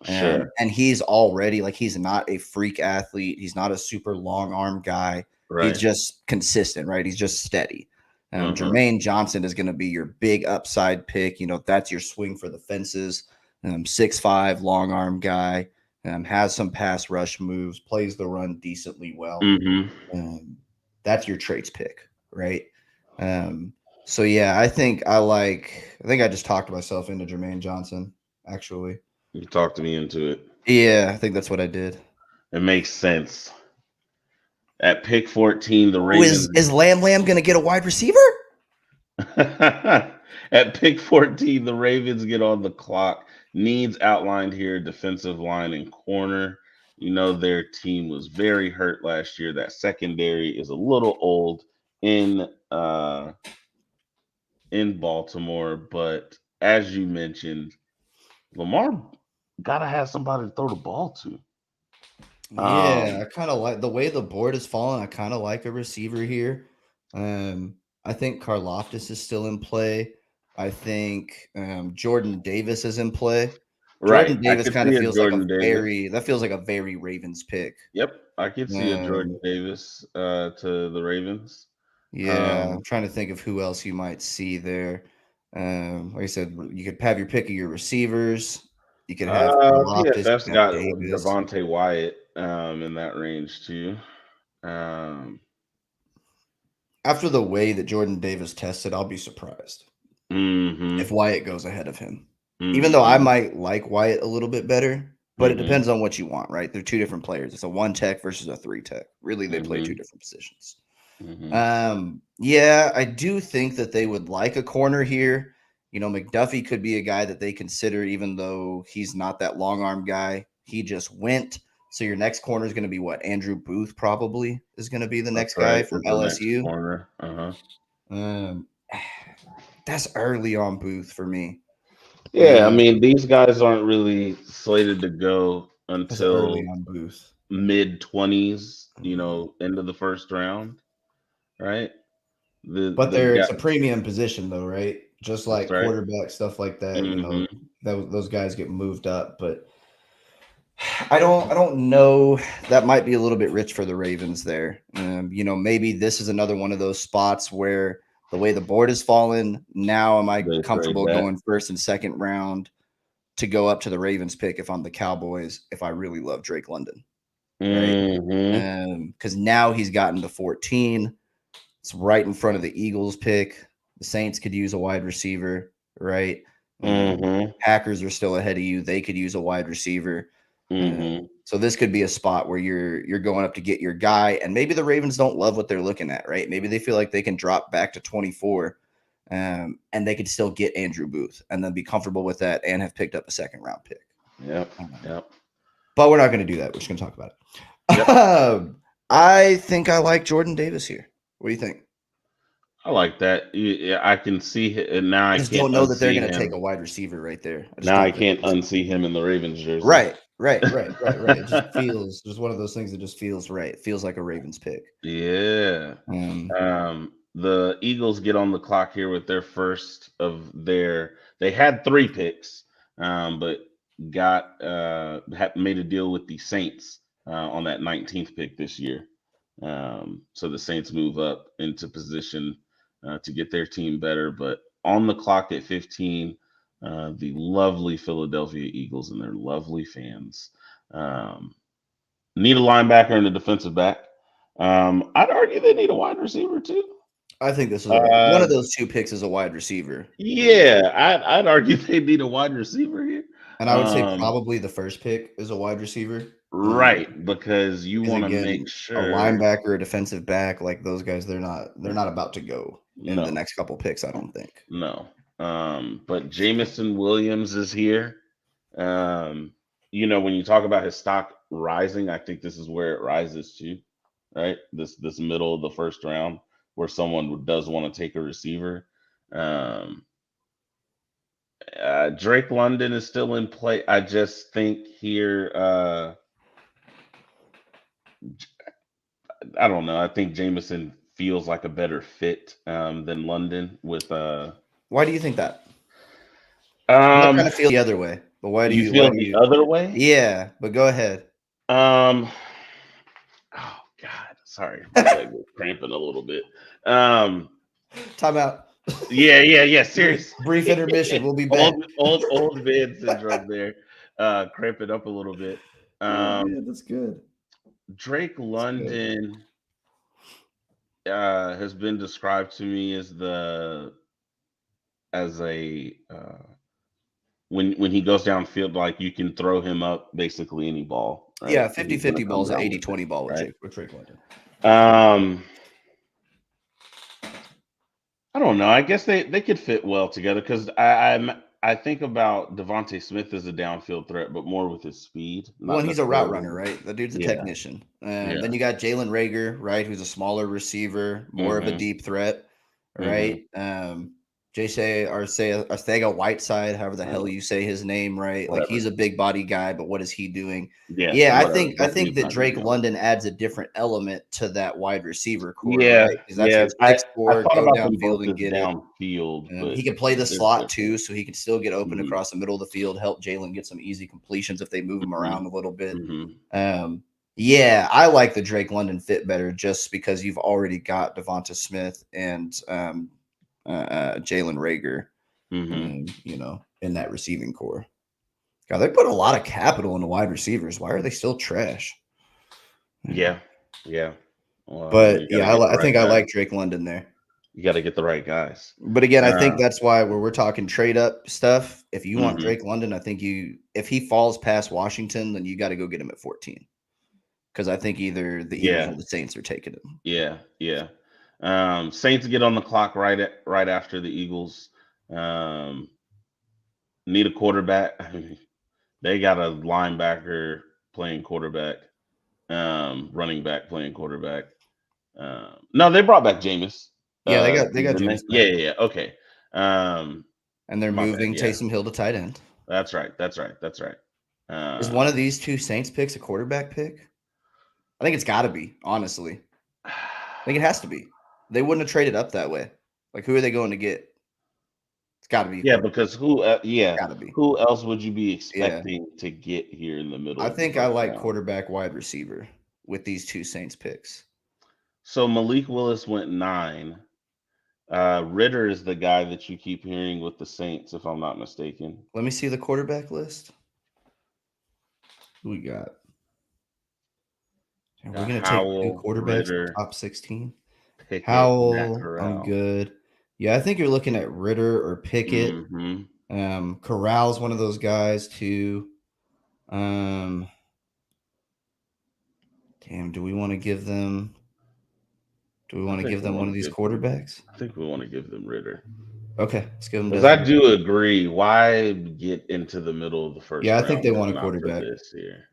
Sure. And he's already he's not a freak athlete. He's not a super long arm guy. Right. He's just consistent, right? He's just steady. Jermaine Johnson is going to be your big upside pick. That's your swing for the fences. 6'5", long arm guy. Has some pass rush moves, plays the run decently well. That's your traits pick, right? So yeah, I think I just talked myself into Jermaine Johnson, actually. You talked me into it. Yeah, I think that's what I did. It makes sense. At pick 14, the Ravens. Is Lamb going to get a wide receiver? At pick 14, the Ravens get on the clock. Needs outlined here, defensive line and corner. Their team was very hurt last year. That secondary is a little old in Baltimore, but as you mentioned, Lamar gotta have somebody to throw the ball to. Yeah, I kind of like the way the board is falling. I kind of like a receiver here. I think Karlaftis is still in play. I think Jordan Davis is in play. Jordan Davis kind of feels like a very Ravens pick. Yep, I could see a Jordan Davis to the Ravens. Yeah, I'm trying to think of who else you might see there. Like I said, you could have your pick of your receivers. You could have PFF's got Devontae Wyatt in that range too. After the way that Jordan Davis tested, I'll be surprised if Wyatt goes ahead of him. Even though I might like Wyatt a little bit better, But it depends on what you want, right? They're two different players. It's a 1 tech versus a 3 tech. Really, they play two different positions. Yeah, I do think that they would like a corner here. McDuffie could be a guy that they consider, even though he's not that long arm guy. He just went. So your next corner is going to be what? Andrew Booth probably is going to be the next guy from LSU. Corner. That's early on Booth for me. Yeah, I mean, these guys aren't really slated to go until mid-20s, end of the first round, right? But it's a premium position, though, right? Just like quarterback, stuff like that. Those guys get moved up. But I don't know. That might be a little bit rich for the Ravens there. Maybe this is another one of those spots where the way the board has fallen, now am I comfortable going first and second round to go up to the Ravens pick if I'm the Cowboys, if I really love Drake London, right? Because now he's gotten to 14. It's right in front of the Eagles pick. The Saints could use a wide receiver, right? Packers are still ahead of you. They could use a wide receiver. So this could be a spot where you're going up to get your guy, and maybe the Ravens don't love what they're looking at, right? Maybe they feel like they can drop back to 24, and they could still get Andrew Booth and then be comfortable with that and have picked up a second round pick. Yep. But we're not going to do that. We're just going to talk about it. I think I like Jordan Davis here. What do you think? I like that. Yeah, I can see it, and now I just don't know that they're going to take a wide receiver right there. Now I can't unsee him in the Ravens jersey. Right. It just feels just one of those things that just feels right. It feels like a Ravens pick. Yeah. The Eagles get on the clock here with their first of their. They had 3 picks, but made a deal with the Saints on that 19th pick this year. So the Saints move up into position to get their team better. But on the clock at 15, the lovely Philadelphia Eagles and their lovely fans need a linebacker and a defensive back. I'd argue they need a wide receiver too. I think this is one of those 2 picks is a wide receiver. Yeah, I'd argue they need a wide receiver here. And I would say probably the first pick is a wide receiver. Right, because you want to make sure a linebacker, a defensive back, like those guys, they're not about to go in the next couple picks, I don't think. No. But Jamison Williams is here. When you talk about his stock rising, I think this is where it rises to, right? This middle of the first round where someone does want to take a receiver. Drake London is still in play. I just think here, I don't know. I think Jamison feels like a better fit than London with. Why do you think that? I kind of feel the other way. But why do you feel the other way? Yeah, but go ahead. Oh God, sorry, I'm cramping a little bit. Time out. Yeah. Serious. Brief intermission. We'll be back. Old man syndrome there. Cramping up a little bit. That's good. Drake London has been described to me as when he goes downfield, like you can throw him up basically any ball. Right? Yeah, 50-50 ball is an 80-20 ball with Drake London. I don't know. I guess they could fit well together because I think about Devontae Smith as a downfield threat, but more with his speed. Well, he's a route runner, right? The dude's a technician. Then you got Jalen Reagor, right, who's a smaller receiver, more of a deep threat, right? J.C. Arcega-Whiteside, however the hell you say his name, right? Whatever. Like he's a big body guy, but what is he doing? Yeah, I think that Drake London adds a different element to that wide receiver core. Yeah, right? That's I 6'4", thought go about downfield and get downfield, it. He can play the slot too, so he can still get open across the middle of the field, help Jalen get some easy completions if they move him around a little bit. Yeah, I like the Drake London fit better just because you've already got Devonta Smith and Jalen Reagor, in that receiving core. God, they put a lot of capital into wide receivers. Why are they still trash? Yeah. Well, but I think I like Drake London there. You got to get the right guys. But again, I think that's why where we're talking trade up stuff. If you want Mhm. Drake London, I think if he falls past Washington, then you got to go get him at 14. Because I think either the Eagles or the Saints are taking him. Yeah. Saints get on the clock right after the Eagles. Need a quarterback. They got a linebacker playing quarterback, running back playing quarterback. No, they brought back Jameis. Yeah, they got Jameis. Yeah. Okay. And they're moving Taysom Hill to tight end. That's right. Is one of these two Saints picks a quarterback pick? I think it's got to be, honestly. I think it has to be. They wouldn't have traded up that way. Like, who are they going to get? It's got to be. Yeah, because gotta be. Who else would you be expecting to get here in the middle? I think I like quarterback, wide receiver with these two Saints picks. So Malik Willis went 9. Ritter is the guy that you keep hearing with the Saints, if I'm not mistaken. Let me see the quarterback list. Who we got? We're going to take 2 quarterbacks in the top 16. Pickett, Howell, I'm good. Yeah, I think you're looking at Ritter or Pickett. Mm-hmm. Corral's one of those guys too. Damn, do we want to give them? One of these quarterbacks? I think we want to give them Ritter. Okay, let's give them. Because I do agree. Why get into the middle of the first? Yeah, I think they want a quarterback this year.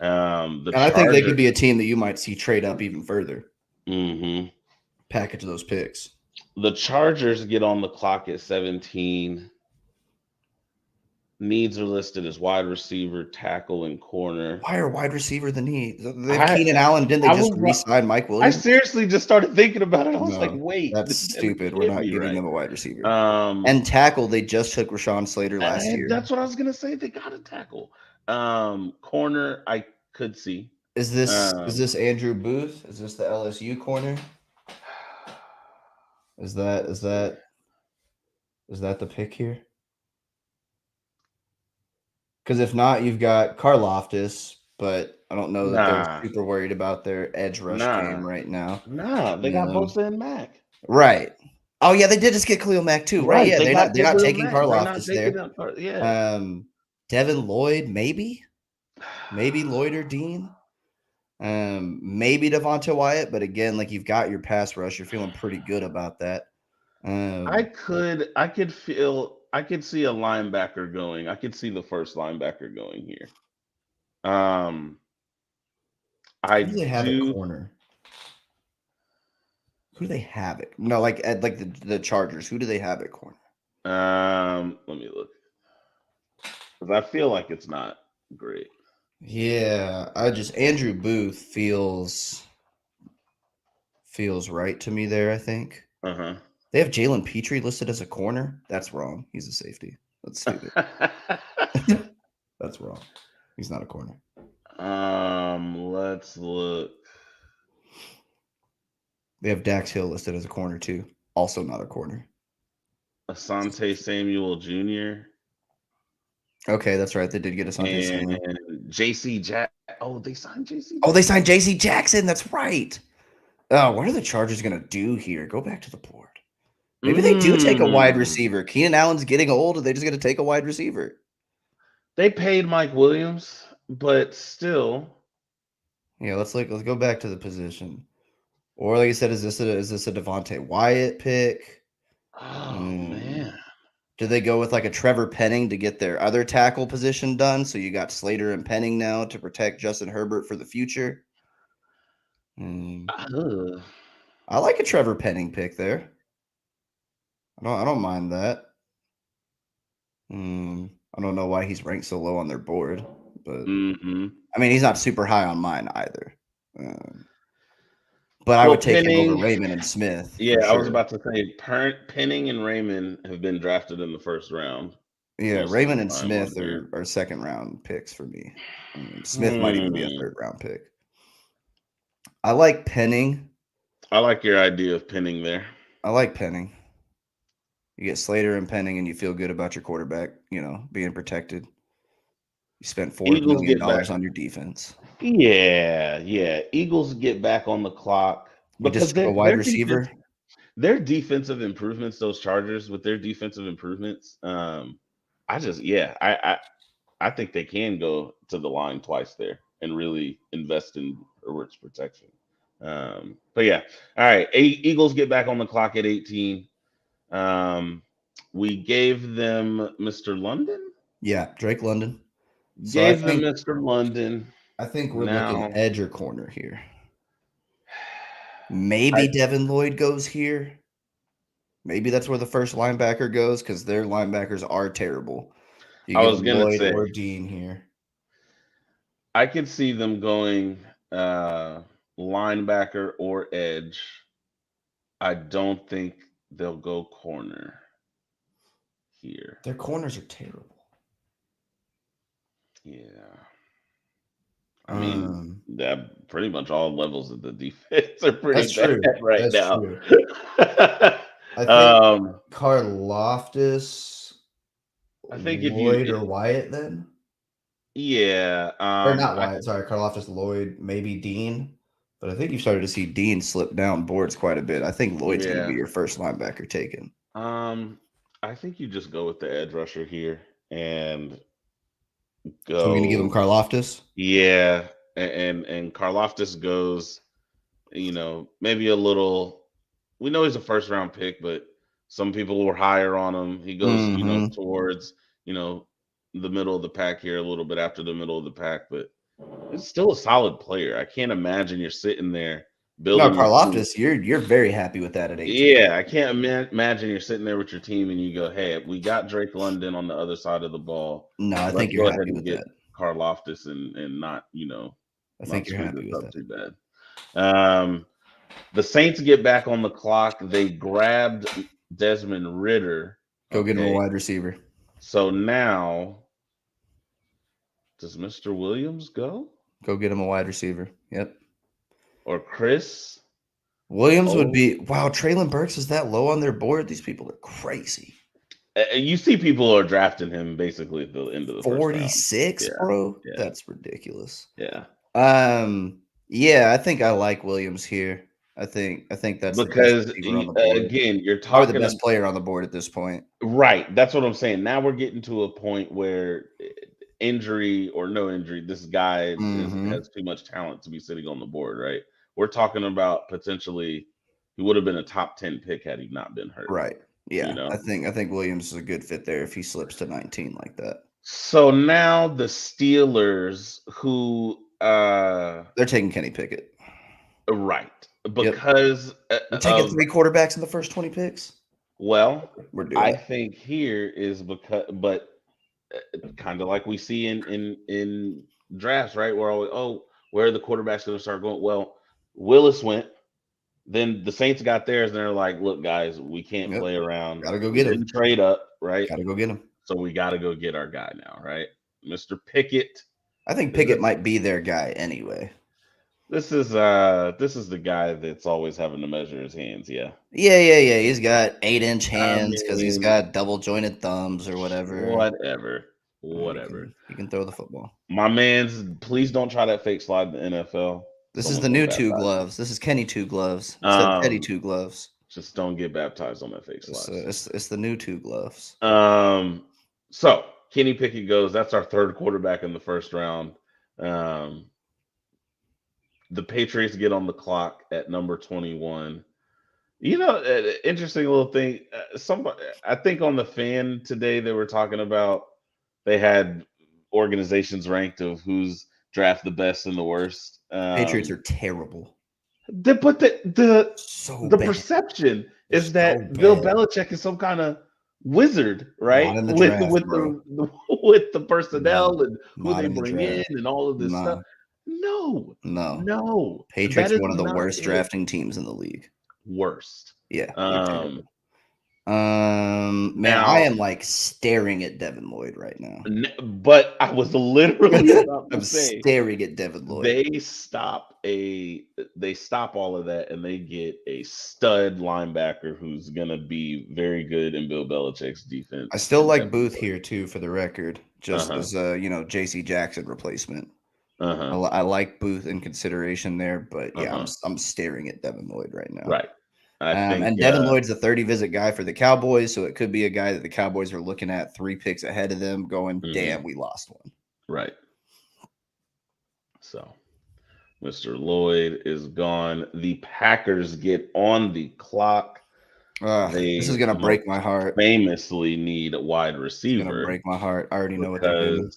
And I think they could be a team that you might see trade up even further. Mm-hmm. Package those picks. The Chargers get on the clock at 17. Needs are listed as wide receiver, tackle, and corner. Why are wide receiver the need? They have Keenan Allen. Didn't they just re-sign Mike Williams? I seriously just started thinking about it. I was like, wait. That's stupid. We're not giving them a wide receiver. And tackle, they just took Rashawn Slater last year. That's what I was going to say. They got a tackle. Corner, I could see. Is this Andrew Booth? Is this the LSU corner? Is that the pick here? Because if not, you've got Karlaftis, but I don't know that they're super worried about their edge rush game right now. They got Bosa and Mack. Right. Oh yeah, they did just get Khalil Mack too, right? Yeah, they're not taking Karlaftis there. Yeah. Devin Lloyd, maybe Lloyd or Dean. Maybe Devonta Wyatt, but again, like you've got your pass rush, you're feeling pretty good about that. I could see a linebacker going. I could see the first linebacker going here. Who do they have at corner? Who do they have it? No, like at the Chargers. Who do they have at corner? Let me look. Because I feel like it's not great. Yeah, Andrew Booth feels right to me there, I think. Uh-huh. They have Jalen Petrie listed as a corner. That's wrong. He's a safety. That's stupid. That's wrong. He's not a corner. Let's look. They have Dax Hill listed as a corner too. Also not a corner. Asante Samuel Jr. Okay, that's right. They did get Asante Samuel. JC Jack. Oh, they signed JC. Oh, they signed JC Jackson. That's right. Oh, what are the Chargers going to do here? Go back to the board. Maybe they do take a wide receiver. Keenan Allen's getting old. Are they just going to take a wide receiver? They paid Mike Williams, but still. Yeah, let's go back to the position. Or like you said, is this a Devontae Wyatt pick? Oh man. Do they go with like a Trevor Penning to get their other tackle position done? So you got Slater and Penning now to protect Justin Herbert for the future. I like a Trevor Penning pick there. I don't mind that. I don't know why he's ranked so low on their board, but I mean he's not super high on mine either. But I would take him over Raymond and Smith. Yeah, I was about to say Penning and Raymond have been drafted in the first round. Yeah, Raymond and Smith are second round picks for me. Smith might even be a third round pick. I like Penning. I like your idea of Penning there. I like Penning. You get Slater and Penning, and you feel good about your quarterback, being protected. You spent $4 million on your defense. Yeah. Eagles get back on the clock. Because just a wide receiver? their defensive improvements, those Chargers with their defensive improvements, I think they can go to the line twice there and really invest in Herbert's protection. But yeah, all right. Eagles get back on the clock at 18. We gave them Mr. London. Yeah, Drake London. So gave them Mr. London. I think we're looking edge or corner here. Maybe Devin Lloyd goes here. Maybe that's where the first linebacker goes because their linebackers are terrible. I was going to say or Dean here. I could see them going linebacker or edge. I don't think they'll go corner here. Their corners are terrible. Yeah. I mean, pretty much all levels of the defense are pretty bad right now. True. I think Karlaftis, I think Lloyd or Wyatt then. Yeah. Or not Wyatt, sorry. Karlaftis, Lloyd, maybe Dean. But I think you started to see Dean slip down boards quite a bit. I think Lloyd's going to be your first linebacker taken. I think you just go with the edge rusher here and go. So we're going to give him Karlaftis? Yeah. And Karlaftis goes, maybe a little. We know he's a first round pick, but some people were higher on him. He goes, towards, the middle of the pack here, a little bit after the middle of the pack, but it's still a solid player. I can't imagine you're sitting there building. No, Karlaftis, you're very happy with that at 18. Yeah, I can't imagine you're sitting there with your team and you go, "Hey, we got Drake London on the other side of the ball." No, I think you're happy with that. Karlaftis and not, I think you're happy with that. Too bad. The Saints get back on the clock. They grabbed Desmond Ridder. Go get him a wide receiver. So now, does Mr. Williams go? Go get him a wide receiver. Yep. Or Chris? Williams would be. Wow, Traylon Burks is that low on their board? These people are crazy. You see people are drafting him basally at the end of the 46, first round. bro? Yeah. That's ridiculous. Yeah. Yeah, I think I like Williams here. I think that's because again, you're talking the best player on the board at this point. Right. That's what I'm saying. Now we're getting to a point where injury or no injury, this guy has too much talent to be sitting on the board, right? We're talking about potentially he would have been a top 10 pick had he not been hurt. Right. Yeah. I think Williams is a good fit there if he slips to 19 like that. So now the Steelers who they're taking Kenny Pickett. Right. Because we're taking 3 quarterbacks in the first 20 picks. Well, I think here is but kind of like we see in drafts, right? Where where are the quarterbacks going to start going? Well, Willis went, then the Saints got theirs, and they're like, "Look, guys, we can't play around. Got to go get him. Trade up, right? Got to go get him. So we got to go get our guy now, right, Mr. Pickett." I think Pickett might be their guy anyway. This is the guy that's always having to measure his hands. Yeah. He's got 8-inch hands because he's got double jointed thumbs or whatever. Whatever. You can throw the football. My man's, please don't try that fake slide in the NFL. This is the new 2 gloves. This is Kenny 2 gloves. Teddy 2 gloves. Just don't get baptized on that fake slide. It's the new 2 gloves. So Kenny Pickett goes. That's our third quarterback in the first round. The Patriots get on the clock at number 21. Interesting little thing. I think on the Fan today they were talking about they had organizations ranked of who's draft the best and the worst. Patriots are terrible. But the perception is that Bill Belichick is some kind of wizard, right? With the personnel and who they bring in and all of this stuff. No. Patriots are one of the worst drafting teams in the league. Worst. Yeah. Man, I am like staring at Devin Lloyd right now. But I was literally about to say, staring at Devin Lloyd. They stop all of that and they get a stud linebacker who's gonna be very good in Bill Belichick's defense. I still like Booth here too, for the record, just as JC Jackson replacement. I like Booth in consideration there, but yeah, I'm staring at Devin Lloyd right now. Right. I think, and Devin Lloyd's a 30-visit guy for the Cowboys, so it could be a guy that the Cowboys are looking at 3 picks ahead of them, going, damn, we lost one. Right. So, Mr. Lloyd is gone. The Packers get on the clock. This is going to break my heart. Famously need a wide receiver. It's going to break my heart. I already know what they're doing.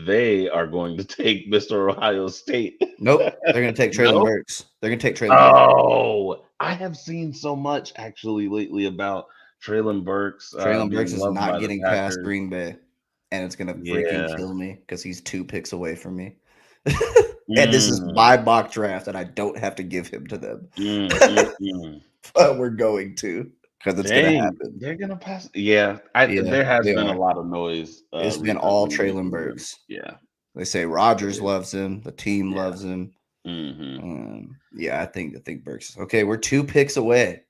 They are going to take Mr. Ohio State. Nope. They're going to take Traylon Burks. They're going to take Traylon Burks. I have seen so much actually lately about Traylon Burks. Traylon Burks is not getting past Green Bay, and it's going to freaking kill me because he's 2 picks away from me. And this is my mock draft, and I don't have to give him to them. But we're going to, because it's going to happen. They're going to pass. Yeah, there has been a lot of noise. It's been all Traylon Burks. Yeah. They say Rodgers loves him. The team loves him. I think Burks is okay. We're 2 picks away.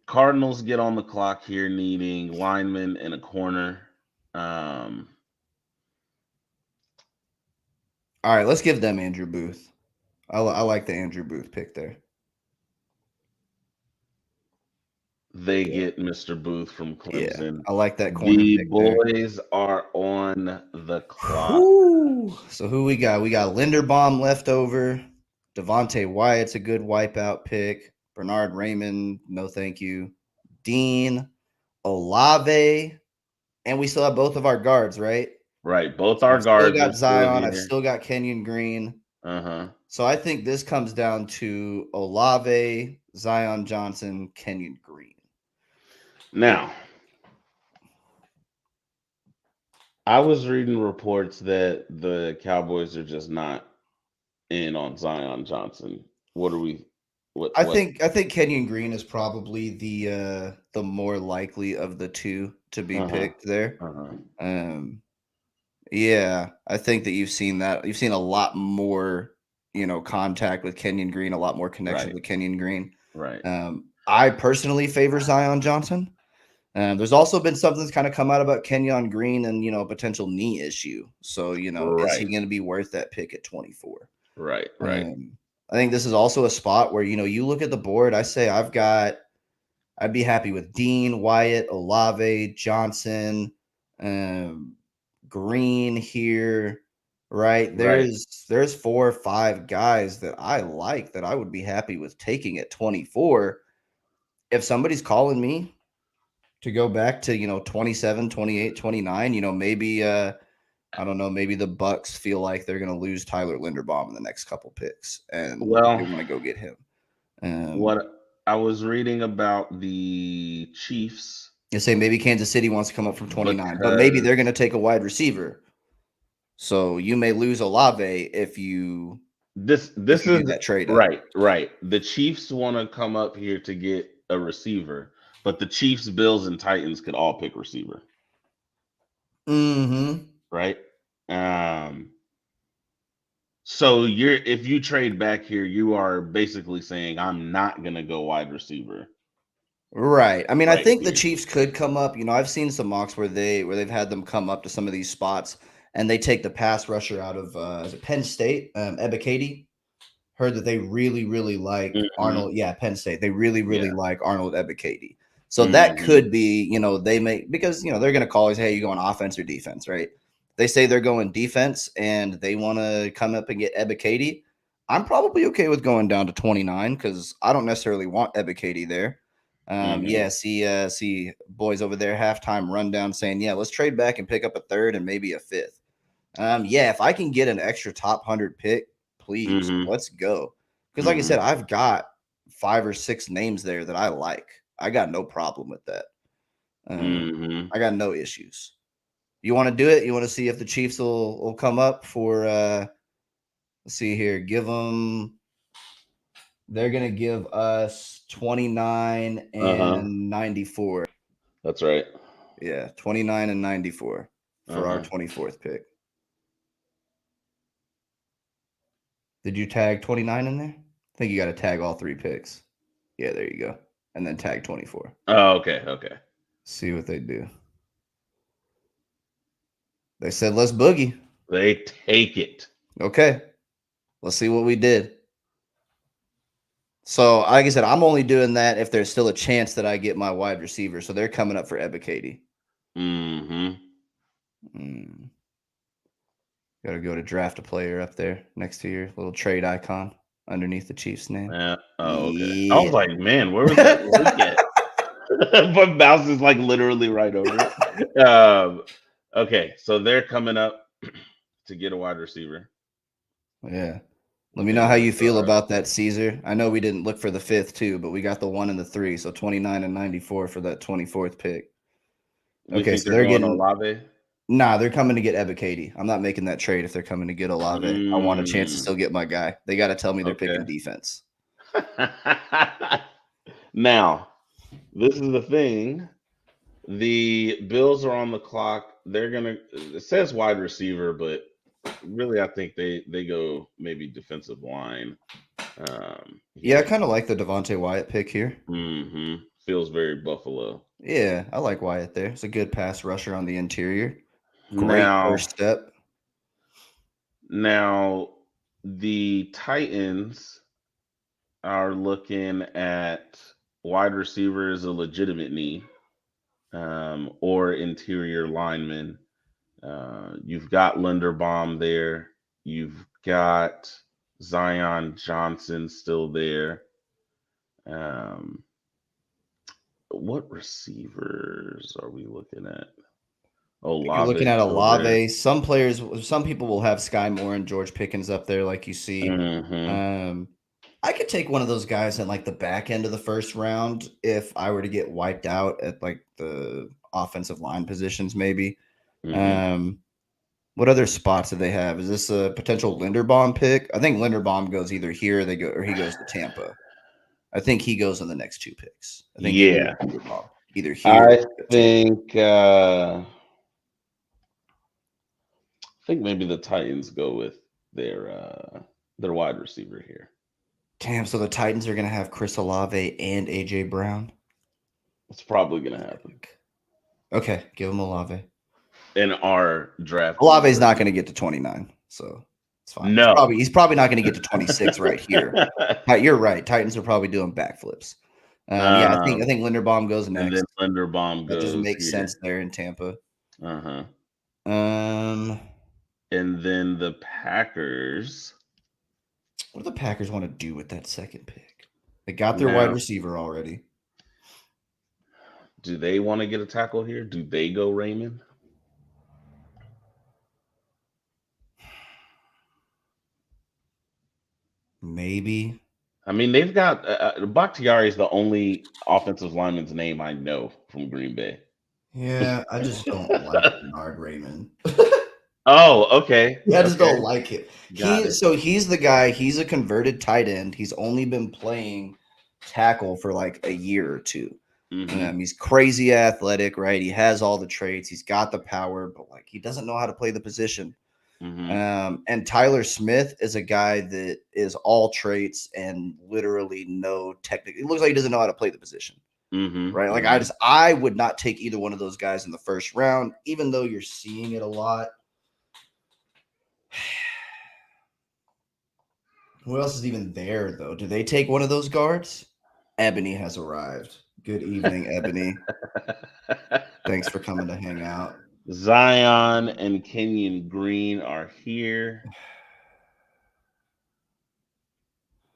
Cardinals get on the clock here, needing linemen and a corner. All right, let's give them Andrew Booth. I like the Andrew Booth pick there. They get Mr. Booth from Clemson. Yeah, I like that corner. The boys are on the clock. Ooh. So who we got? We got Linderbaum left over. Devontae Wyatt's a good wipeout pick. Bernard Raymond, no thank you. Dean, Olave, and we still have both of our guards, right? Right, both our guards. Still got Zion. I've still got Kenyon Green. So I think this comes down to Olave, Zion Johnson, Kenyon Green. Now, I was reading reports that the Cowboys are just not in on Zion Johnson. What are we? I think Kenyon Green is probably the more likely of the 2 to be picked there. Yeah, I think that you've seen that. You've seen a lot more, contact with Kenyon Green, a lot more connection with Kenyon Green. Right. I personally favor Zion Johnson. There's also been something that's kind of come out about Kenyon Green and, potential knee issue. So, is he going to be worth that pick at 24? Right. I think this is also a spot where, you look at the board. I say I'd be happy with Dean, Wyatt, Olave, Johnson, Green here, right? There's 4 or 5 guys that I like that I would be happy with taking at 24. If somebody's calling me to go back to, 27, 28, 29, maybe I don't know, maybe the Bucks feel like they're going to lose Tyler Linderbaum in the next couple picks and they want to go get him. What I was reading about the Chiefs. You say maybe Kansas City wants to come up from 29, but maybe they're going to take a wide receiver. So you may lose Olave if you this is that trade. Right. The Chiefs want to come up here to get a receiver, but the Chiefs, Bills, and Titans could all pick receiver. Right. So if you trade back here, you are basically saying I'm not going to go wide receiver. Right. I mean, I think the Chiefs could come up. I've seen some mocks where they've had them come up to some of these spots and they take the pass rusher out of is it Penn State, Ebiketie. Heard that they really, really like Arnold. Yeah, Penn State. They really, really like Arnold Ebiketie. So that could be, they may, because they're going to call us, hey, you going offense or defense, right? They say they're going defense and they want to come up and get Ebiketie. I'm probably okay with going down to 29 because I don't necessarily want Ebiketie there. See boys over there halftime rundown saying, let's trade back and pick up a 3rd and maybe a 5th. If I can get an extra top 100 pick, please, let's go. Because like I said, I've got 5 or 6 names there that I like. I got no problem with that. I got no issues. You want to do it? You want to see if the Chiefs will come up for, let's see here, give them. They're going to give us 29 and 94. That's right. Yeah, 29 and 94 for our 24th pick. Did you tag 29 in there? I think you got to tag all 3 picks. Yeah, there you go. And then tag 24. Oh, okay. See what they do. They said, let's boogie. They take it. Okay. Let's see what we did. So, like I said, I'm only doing that if there's still a chance that I get my wide receiver. So they're coming up for Ebiketie. Mm-hmm. Got to go to draft a player up there next to your little trade icon underneath the Chiefs name. Oh, okay. I was like, man, where was that link at? But mouse is like literally right over it. Okay, so they're coming up to get a wide receiver. Yeah. Let me know how you feel about that, Caesar. I know we didn't look for the 5th too, but we got the 1 and the 3, so 29 and 94 for that 24th pick. Okay, so they're getting Olave. Nah, they're coming to get Ebiketie. I'm not making that trade if they're coming to get Olave. I want a chance to still get my guy. They got to tell me they're picking defense. Now, this is the thing. The Bills are on the clock. They're gonna. It says wide receiver, but really, I think they go maybe defensive line. Yeah, I kind of like the Devontae Wyatt pick here. Mm-hmm. Feels very Buffalo. Yeah, I like Wyatt there. It's a good pass rusher on the interior. Great first step. Now, the Titans are looking at wide receiver as a legitimate need, or interior lineman. You've got Linderbaum there. You've got Zion Johnson still there. What receivers are we looking at? Olave. You're looking at Olave. Some people will have Sky Moore and George Pickens up there, like you see. Mm-hmm. I could take one of those guys in like the back end of the first round if I were to get wiped out at like the offensive line positions, maybe. Mm-hmm. What other spots do they have? Is this a potential Linderbaum pick? I think Linderbaum goes either here or he goes to Tampa. I think he goes in the next 2 picks. I think Linderbaum, either here. I think maybe the Titans go with their wide receiver here. Damn, so the Titans are going to have Chris Olave and AJ Brown? It's probably going to happen. Okay, give him Olave. In our draft. Olave's not going to get to 29, so it's fine. No. He's probably not going to get to 26 right here. You're right. Titans are probably doing backflips. I think Linderbaum goes next. And then Linderbaum goes. That just makes sense there in Tampa. Uh-huh. And then the Packers. What do the Packers want to do with that second pick? They got their wide receiver already. Do they want to get a tackle here? Do they go Raymond? Maybe. I mean, they've got Bakhtiari is the only offensive lineman's name I know from Green Bay. Yeah, I just don't like Bernard Raymond. Oh, okay. Yeah, I just don't like him. So he's the guy. He's a converted tight end. He's only been playing tackle for like a year or 2. Mm-hmm. He's crazy athletic, right? He has all the traits. He's got the power, but like he doesn't know how to play the position. Mm-hmm. And Tyler Smith is a guy that is all traits and literally no technical. It looks like he doesn't know how to play the position, right? Like I would not take either one of those guys in the first round, even though you're seeing it a lot. Who else is even there though? Do they take one of those guards? Ebony has arrived. Good evening, Ebony. Thanks for coming to hang out. Zion and Kenyon Green are here.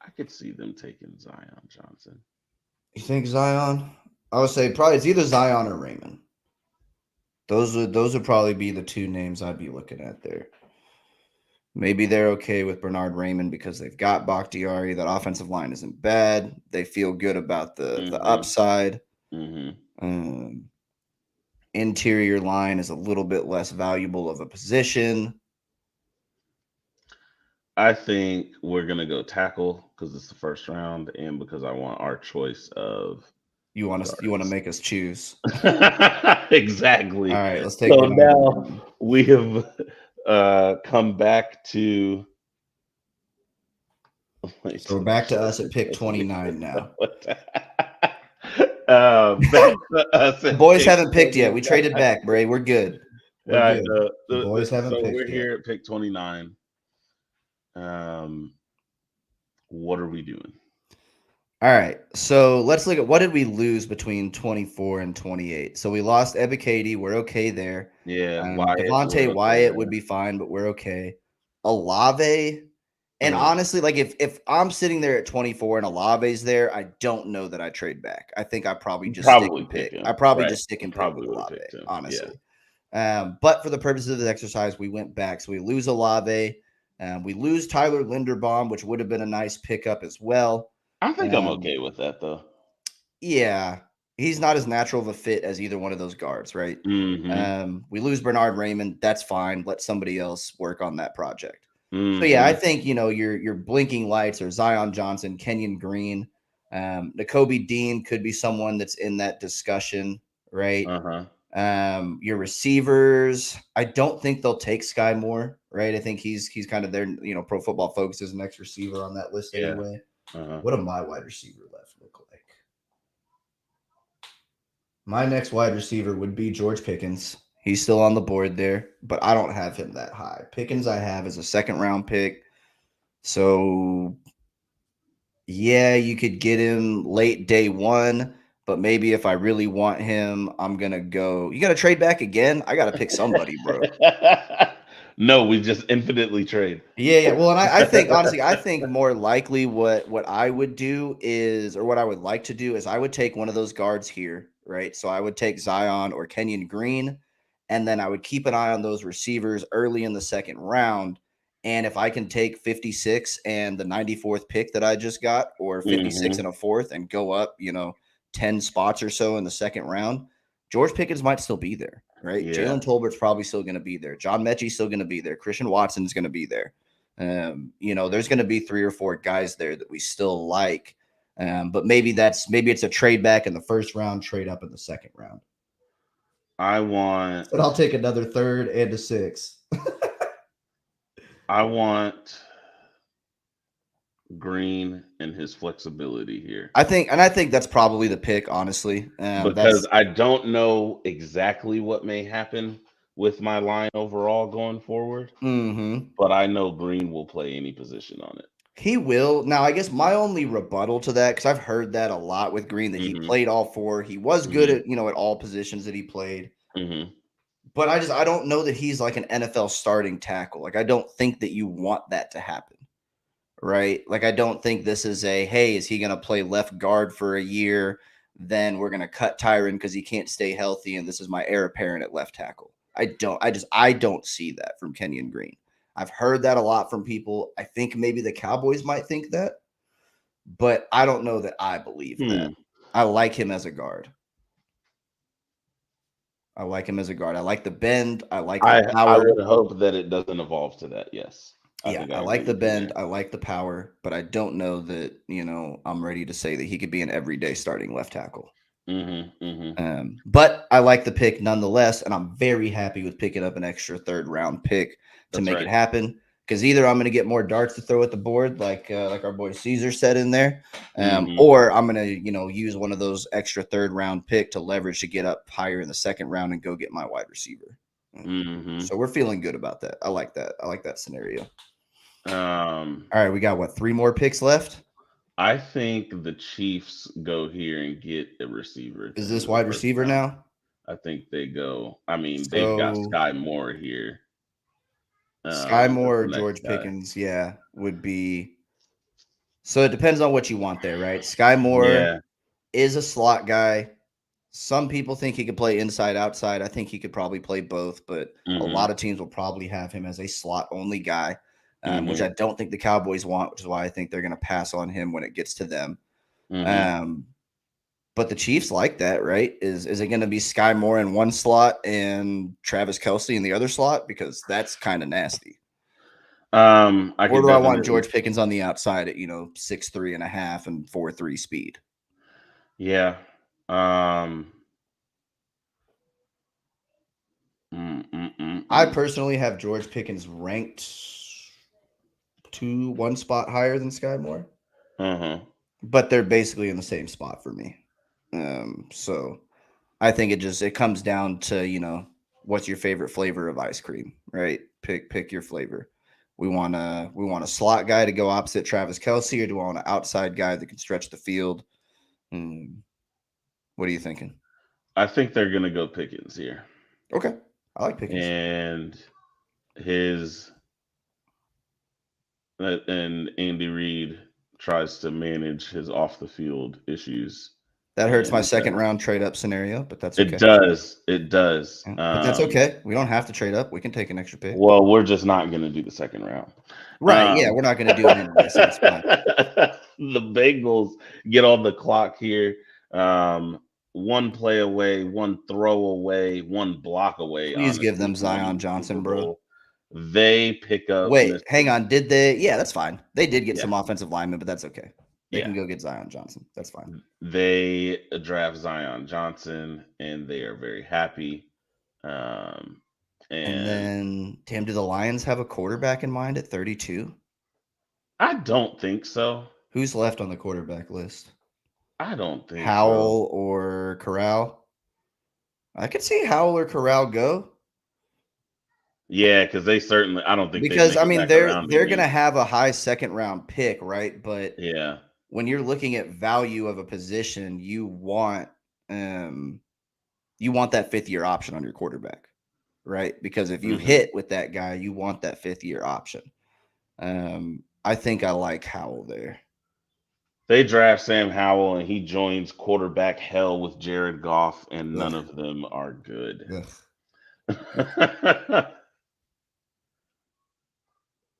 I could see them taking Zion Johnson. You think Zion? I would say probably it's either Zion or Raymond. Those would probably be the 2 names I'd be looking at there. Maybe they're okay with Bernard Raymond because they've got Bakhtiari. That offensive line isn't bad. They feel good about the upside. Mm-hmm. Interior line is a little bit less valuable of a position. I think we're going to go tackle because it's the first round and because I want our choice of. You want to make us choose. Exactly. All right, let's take So now we have come back to. So we're back to us at pick 29 now. Back to us. The boys haven't picked yet. We traded back, Bray. We're good. The boys haven't picked yet. So we're here at pick 29. What are we doing? All right. So let's look at what did we lose between 24 and 28. So we lost Ebiketie. We're okay there. Yeah, Wyatt, we're Devontae okay Wyatt there. would be fine, but we're okay. Olave. And Mm. honestly, like if I'm sitting there at 24 and Olave's there, I don't know that I trade back. I think I probably just stick and pick. him. I probably Right. just stick and pick Probably with would have Olave, picked him. honestly. But for the purposes of this exercise, we went back. So we lose Olave. We lose Tyler Linderbaum, which would have been a nice pickup as well. I think I'm okay with that, though. Yeah, he's not as natural of a fit as either one of those guards, right? We lose Bernard Raymond. That's fine. Let somebody else work on that project. So yeah, I think your blinking lights are Zion Johnson, Kenyon Green, Nakobe Dean could be someone that's in that discussion, right? Your receivers, I don't think they'll take Sky Moore, right? I think he's kind of there. Pro Football Focus is an next receiver on that list anyway. What do my wide receiver left look like? My next wide receiver would be George Pickens. He's still on the board there, but I don't have him that high. Pickens I have as a second-round pick. So, yeah, you could get him late day one, but maybe if I really want him, I'm going to go. You got to trade back again? I got to pick somebody, bro. No, we just infinitely trade. Yeah. Well, and I think, honestly, I think more likely what I would do is, or what I would like to do is I would take one of those guards here, right? So I would take Zion or Kenyon Green, and then I would keep an eye on those receivers early in the second round. And if I can take 56 and the 94th pick that I just got, or 56 and a fourth, and go up, 10 spots or so in the second round, George Pickens might still be there, right? Yeah. Jalen Tolbert's probably still going to be there. John Mechie's still going to be there. Christian Watson's going to be there. There's going to be 3 or 4 guys there that we still like. But maybe it's a trade back in the first round, trade up in the second round. But I'll take another third and a 6. I want Green and his flexibility here. I think that's probably the pick, honestly. Because I don't know exactly what may happen with my line overall going forward. But I know Green will play any position on it. He will. Now, I guess my only rebuttal to that, because I've heard that a lot with Green, that he played all 4. He was good at all positions that he played. But I don't know that he's like an NFL starting tackle. Like, I don't think that you want that to happen, right? Like, I don't think this is hey, is he going to play left guard for a year? Then we're going to cut Tyron because he can't stay healthy, and this is my heir apparent at left tackle. I don't see that from Kenyon Green. I've heard that a lot from people. I think maybe the Cowboys might think that, but I don't know that I believe that. I like him as a guard. I like the bend. I like the power. I would hope that it doesn't evolve to that. Yes. I like the bend. I like the power, but I don't know that, I'm ready to say that he could be an everyday starting left tackle. But I like the pick nonetheless, and I'm very happy with picking up an extra third-round pick to make it happen. Because either I'm going to get more darts to throw at the board, like our boy Caesar said in there, or I'm going to use one of those extra third-round pick to leverage to get up higher in the second round and go get my wide receiver. So we're feeling good about that. I like that. I like that scenario. All right, we got 3 more picks left? I think the Chiefs go here and get a receiver. Is this wide receiver now? I think they go. I mean, they've got Sky Moore here. Sky Moore or George Pickens, would be. So it depends on what you want there, right? Sky Moore is a slot guy. Some people think he could play inside, outside. I think he could probably play both, but a lot of teams will probably have him as a slot-only guy, which I don't think the Cowboys want, which is why I think they're going to pass on him when it gets to them. But the Chiefs like that, right? Is it going to be Sky Moore in one slot and Travis Kelce in the other slot? Because that's kind of nasty. Or do I want George Pickens on the outside at 6'3.5" and 4.3 speed? Yeah. I personally have George Pickens ranked 1 spot higher than Sky Moore. But they're basically in the same spot for me. So I think it comes down to, what's your favorite flavor of ice cream, right? Pick your flavor. We want a slot guy to go opposite Travis Kelce, or do we want an outside guy that can stretch the field? What are you thinking? I think they're gonna go Pickens here. Okay, I like Pickens. And Andy Reid tries to manage his off the field issues. That hurts my second round trade up scenario, but that's okay. It does. But that's okay. We don't have to trade up. We can take an extra pick. Well, we're just not going to do the second round. Right. Yeah, we're not going to do it anyway, so it's fine. The Bengals get on the clock here. One play away, one throw away, one block away. Please give them Zion Johnson, bro. They pick up. Wait, hang on. Did they? Yeah, that's fine. They did get some offensive linemen, but that's okay. They can go get Zion Johnson. That's fine. They draft Zion Johnson, and they are very happy. And then, Tim, do the Lions have a quarterback in mind at 32? I don't think so. Who's left on the quarterback list? I don't think Howell or Corral. I could see Howell or Corral go. Yeah, because they certainly. I don't think because I mean they're going to have a high second round pick, right? But yeah, when you're looking at value of a position, you want that 5th year option on your quarterback, right? Because if you hit with that guy, you want that 5th year option. I think I like Howell there. They draft Sam Howell, and he joins quarterback hell with Jared Goff, and none of them are good.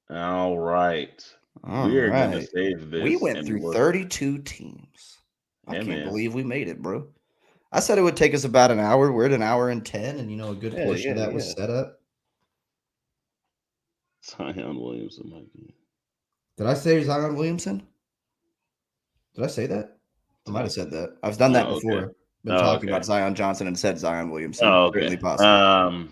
All right. We're going to save this. We went through 32 teams. I can't believe we made it, bro. I said it would take us about an hour. We're at an hour and 10, and a good portion of that was set up. Zion Williamson. Did I say Zion Williamson? Did I say that? I might have said that. I've done that before. Okay. Been talking about Zion Johnson and said Zion Williamson. Certainly possible.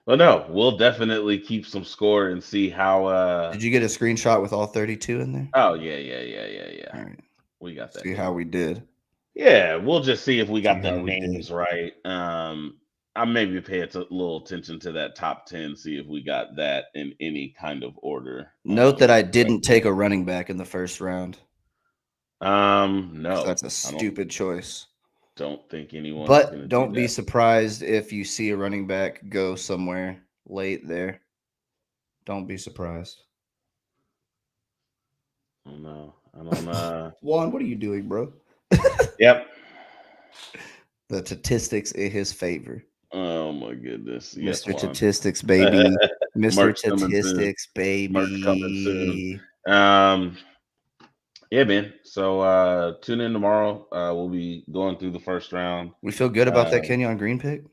Well, no, we'll definitely keep some score and see how. Did you get a screenshot with all 32 in there? Oh, yeah. All right. We got that. See how we did. Yeah, we'll just see if we got the names right. I maybe pay a little attention to that top 10, see if we got that in any kind of order. Note that I didn't take a running back in the first round. No. That's a stupid choice. Don't think anyone. But don't be surprised if you see a running back go somewhere late there. Don't be surprised. Oh, no. I don't Juan, what are you doing, bro? Yep. The statistics in his favor. Oh my goodness. Yes, Mr. Statistics, baby. Mr. Statistics, baby. March coming soon. Yeah, man. So tune in tomorrow. We'll be going through the first round. We feel good about that Kenyon Green pick.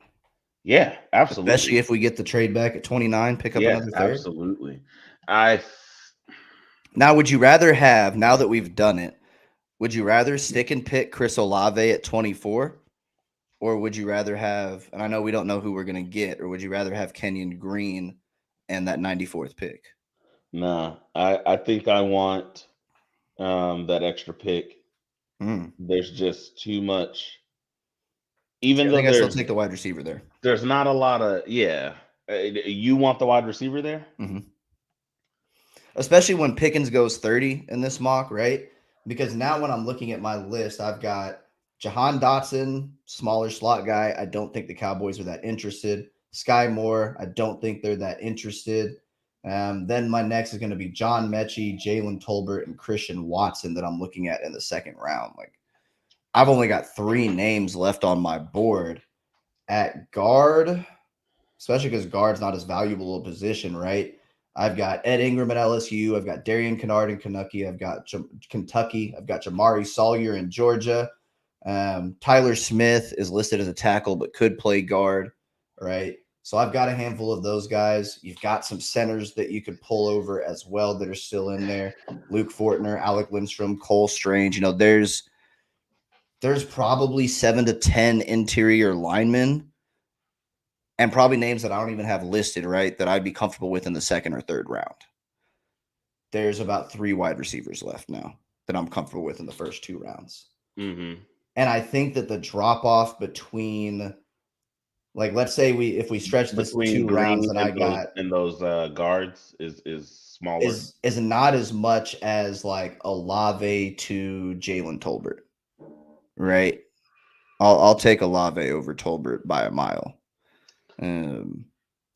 Yeah, absolutely. Especially if we get the trade back at 29, pick up another third. Absolutely. Now, would you rather have, now that we've done it, would you rather stick and pick Chris Olave at 24? Or would you rather have, and I know we don't know who we're going to get, or would you rather have Kenyon Green and that 94th pick? No, I think I want that extra pick. There's just too much. Even though I still take the wide receiver there. There's not a lot of, you want the wide receiver there? Mm-hmm. Especially when Pickens goes 30 in this mock, right? Because now when I'm looking at my list, I've got Jahan Dotson, smaller slot guy. I don't think the Cowboys are that interested. Sky Moore, I don't think they're that interested. Then my next is going to be John Mechie, Jalen Tolbert, and Christian Watson that I'm looking at in the second round. Like, I've only got 3 names left on my board at guard, especially because guard's not as valuable a position, right? I've got Ed Ingram at LSU. I've got Darian Kennard in Kentucky. I've got Kentucky. I've got Jamari Sawyer in Georgia. Tyler Smith is listed as a tackle, but could play guard, right? So I've got a handful of those guys. You've got some centers that you could pull over as well that are still in there. Luke Fortner, Alec Lindstrom, Cole Strange. There's probably 7 to 10 interior linemen and probably names that I don't even have listed, right, that I'd be comfortable with in the second or third round. There's about 3 wide receivers left now that I'm comfortable with in the first 2 rounds. Mm-hmm. And I think that the drop-off between Like, let's say if we stretch this between 2 rounds Green that I those got and those guards is smaller. is not as much as like Olave to Jalen Tolbert, right? I'll take Olave over Tolbert by a mile.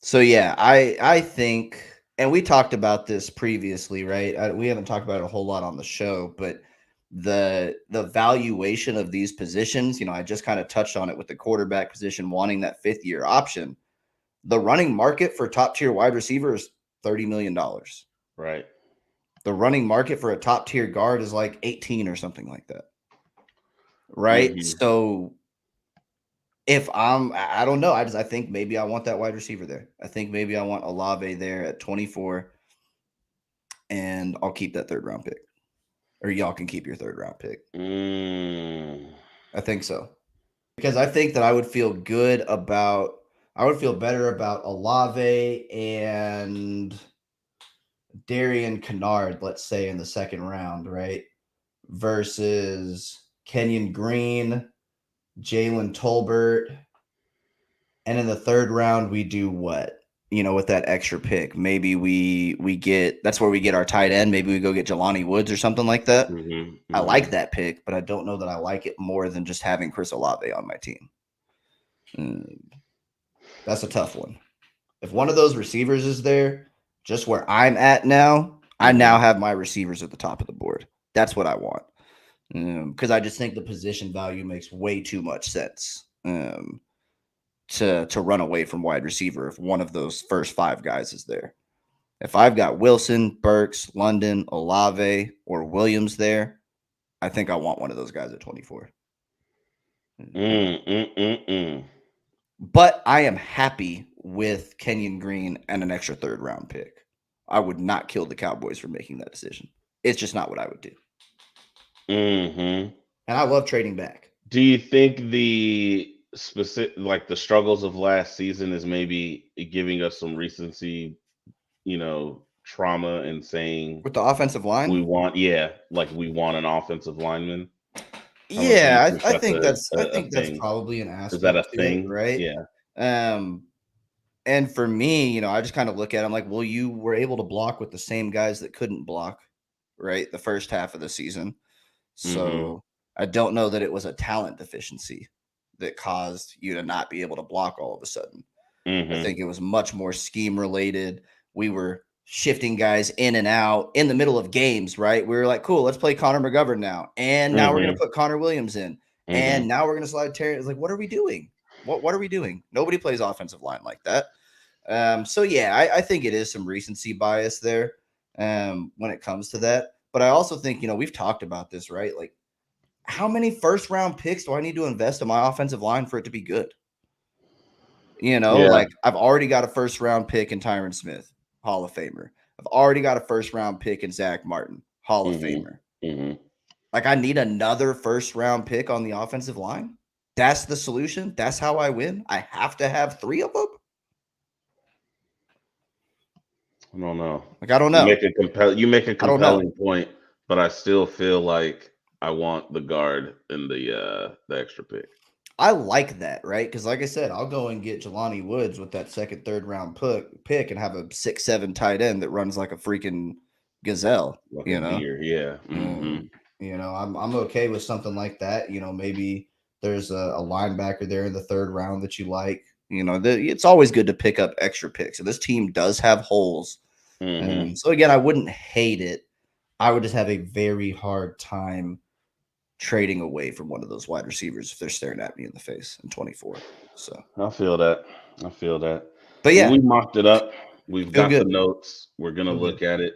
So yeah, I think, and we talked about this previously, right? We haven't talked about it a whole lot on the show, but the valuation of these positions, I just kind of touched on it with the quarterback position wanting that 5th-year option. The running market for top tier wide receiver is $30 million. Right. The running market for a top tier guard is like 18 or something like that. Right. Mm-hmm. So if I don't know. I think maybe I want that wide receiver there. I think maybe I want Olave there at 24, and I'll keep that 3rd round pick, or y'all can keep your 3rd round pick. I think so, because I think that I would feel better about Olave and Darian Kennard, let's say in the 2nd round, right? Versus Kenyon Green, Jalen Tolbert. And in the 3rd round, we do what? With that extra pick, maybe we get, that's where we get our tight end. Maybe we go get Jelani Woods or something like that. Mm-hmm. I like that pick, but I don't know that I like it more than just having Chris Olave on my team. That's a tough one. If one of those receivers is there, just where I'm at now, I now have my receivers at the top of the board. That's what I want. Because I just think the position value makes way too much sense. To run away from wide receiver if one of those first 5 guys is there. If I've got Wilson, Burks, London, Olave, or Williams there, I think I want one of those guys at 24. But I am happy with Kenyon Green and an extra 3rd round pick. I would not kill the Cowboys for making that decision. It's just not what I would do. And I love trading back. Do you think the specific, the struggles of last season is maybe giving us some recency, trauma and saying with the offensive line we want an offensive lineman? Yeah, I think that's probably an aspect. Is that a thing? Right? Yeah. And for me, I just kind of look at it, I'm like, well, you were able to block with the same guys that couldn't block, right? The first half of the season. So I don't know that it was a talent deficiency that caused you to not be able to block all of a sudden. I think it was much more scheme related. We were shifting guys in and out in the middle of games, right? We were like, cool, let's play Connor McGovern now. And now we're going to put Connor Williams in. And now we're going to slide Terry. It's like, what are we doing? What are we doing? Nobody plays offensive line like that. So yeah, I think it is some recency bias there when it comes to that. But I also think, we've talked about this, right? Like, how many 1st round picks do I need to invest in my offensive line for it to be good? Like, I've already got a 1st round pick in Tyron Smith, Hall of Famer. I've already got a 1st round pick in Zach Martin, Hall of Famer. Like, I need another 1st round pick on the offensive line. That's the solution. That's how I win. I have to have 3 of them. I don't know. Like, I don't know. You make a compelling point, but I still feel like I want the guard and the extra pick. I like that, right? Because like I said, I'll go and get Jelani Woods with that 2nd, 3rd round pick and have a 6'7" tight end that runs like a freaking gazelle. Like a deer, yeah. I'm okay with something like that. Maybe there's a linebacker there in the 3rd round that you like. It's always good to pick up extra picks. And this team does have holes. So again, I wouldn't hate it. I would just have a very hard time trading away from one of those wide receivers if they're staring at me in the face in 24. So I feel that. But yeah, we mocked it up. We've got the notes. We're gonna look at it.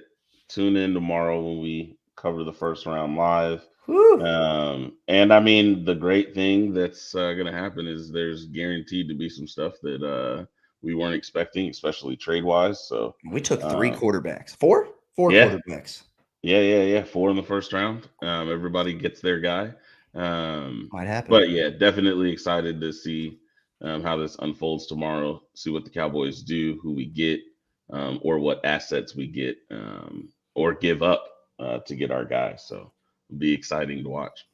Tune in tomorrow when we cover the 1st round live. And I mean, the great thing that's gonna happen is there's guaranteed to be some stuff that we weren't expecting, especially trade wise. So we took 3 quarterbacks, 4 quarterbacks. Yeah. 4 in the 1st round. Everybody gets their guy. Might happen. But yeah, definitely excited to see how this unfolds tomorrow. See what the Cowboys do, who we get, or what assets we get, or give up to get our guy. So it'll be exciting to watch.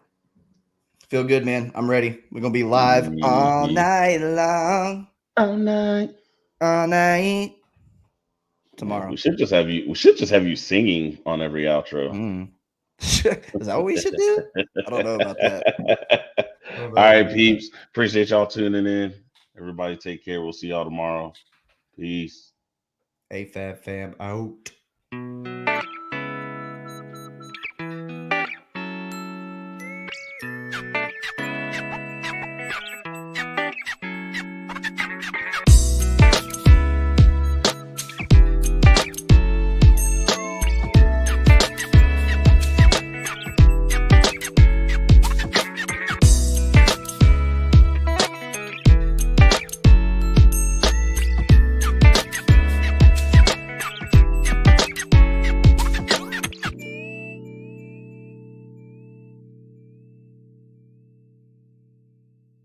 Feel good, man. I'm ready. We're gonna be live all night long. All night. All night. Tomorrow. We should just have you singing on every outro. Is that what we should do? I don't know about that. All right, peeps. Appreciate y'all tuning in. Everybody take care. We'll see y'all tomorrow. Peace. AFAB fam out.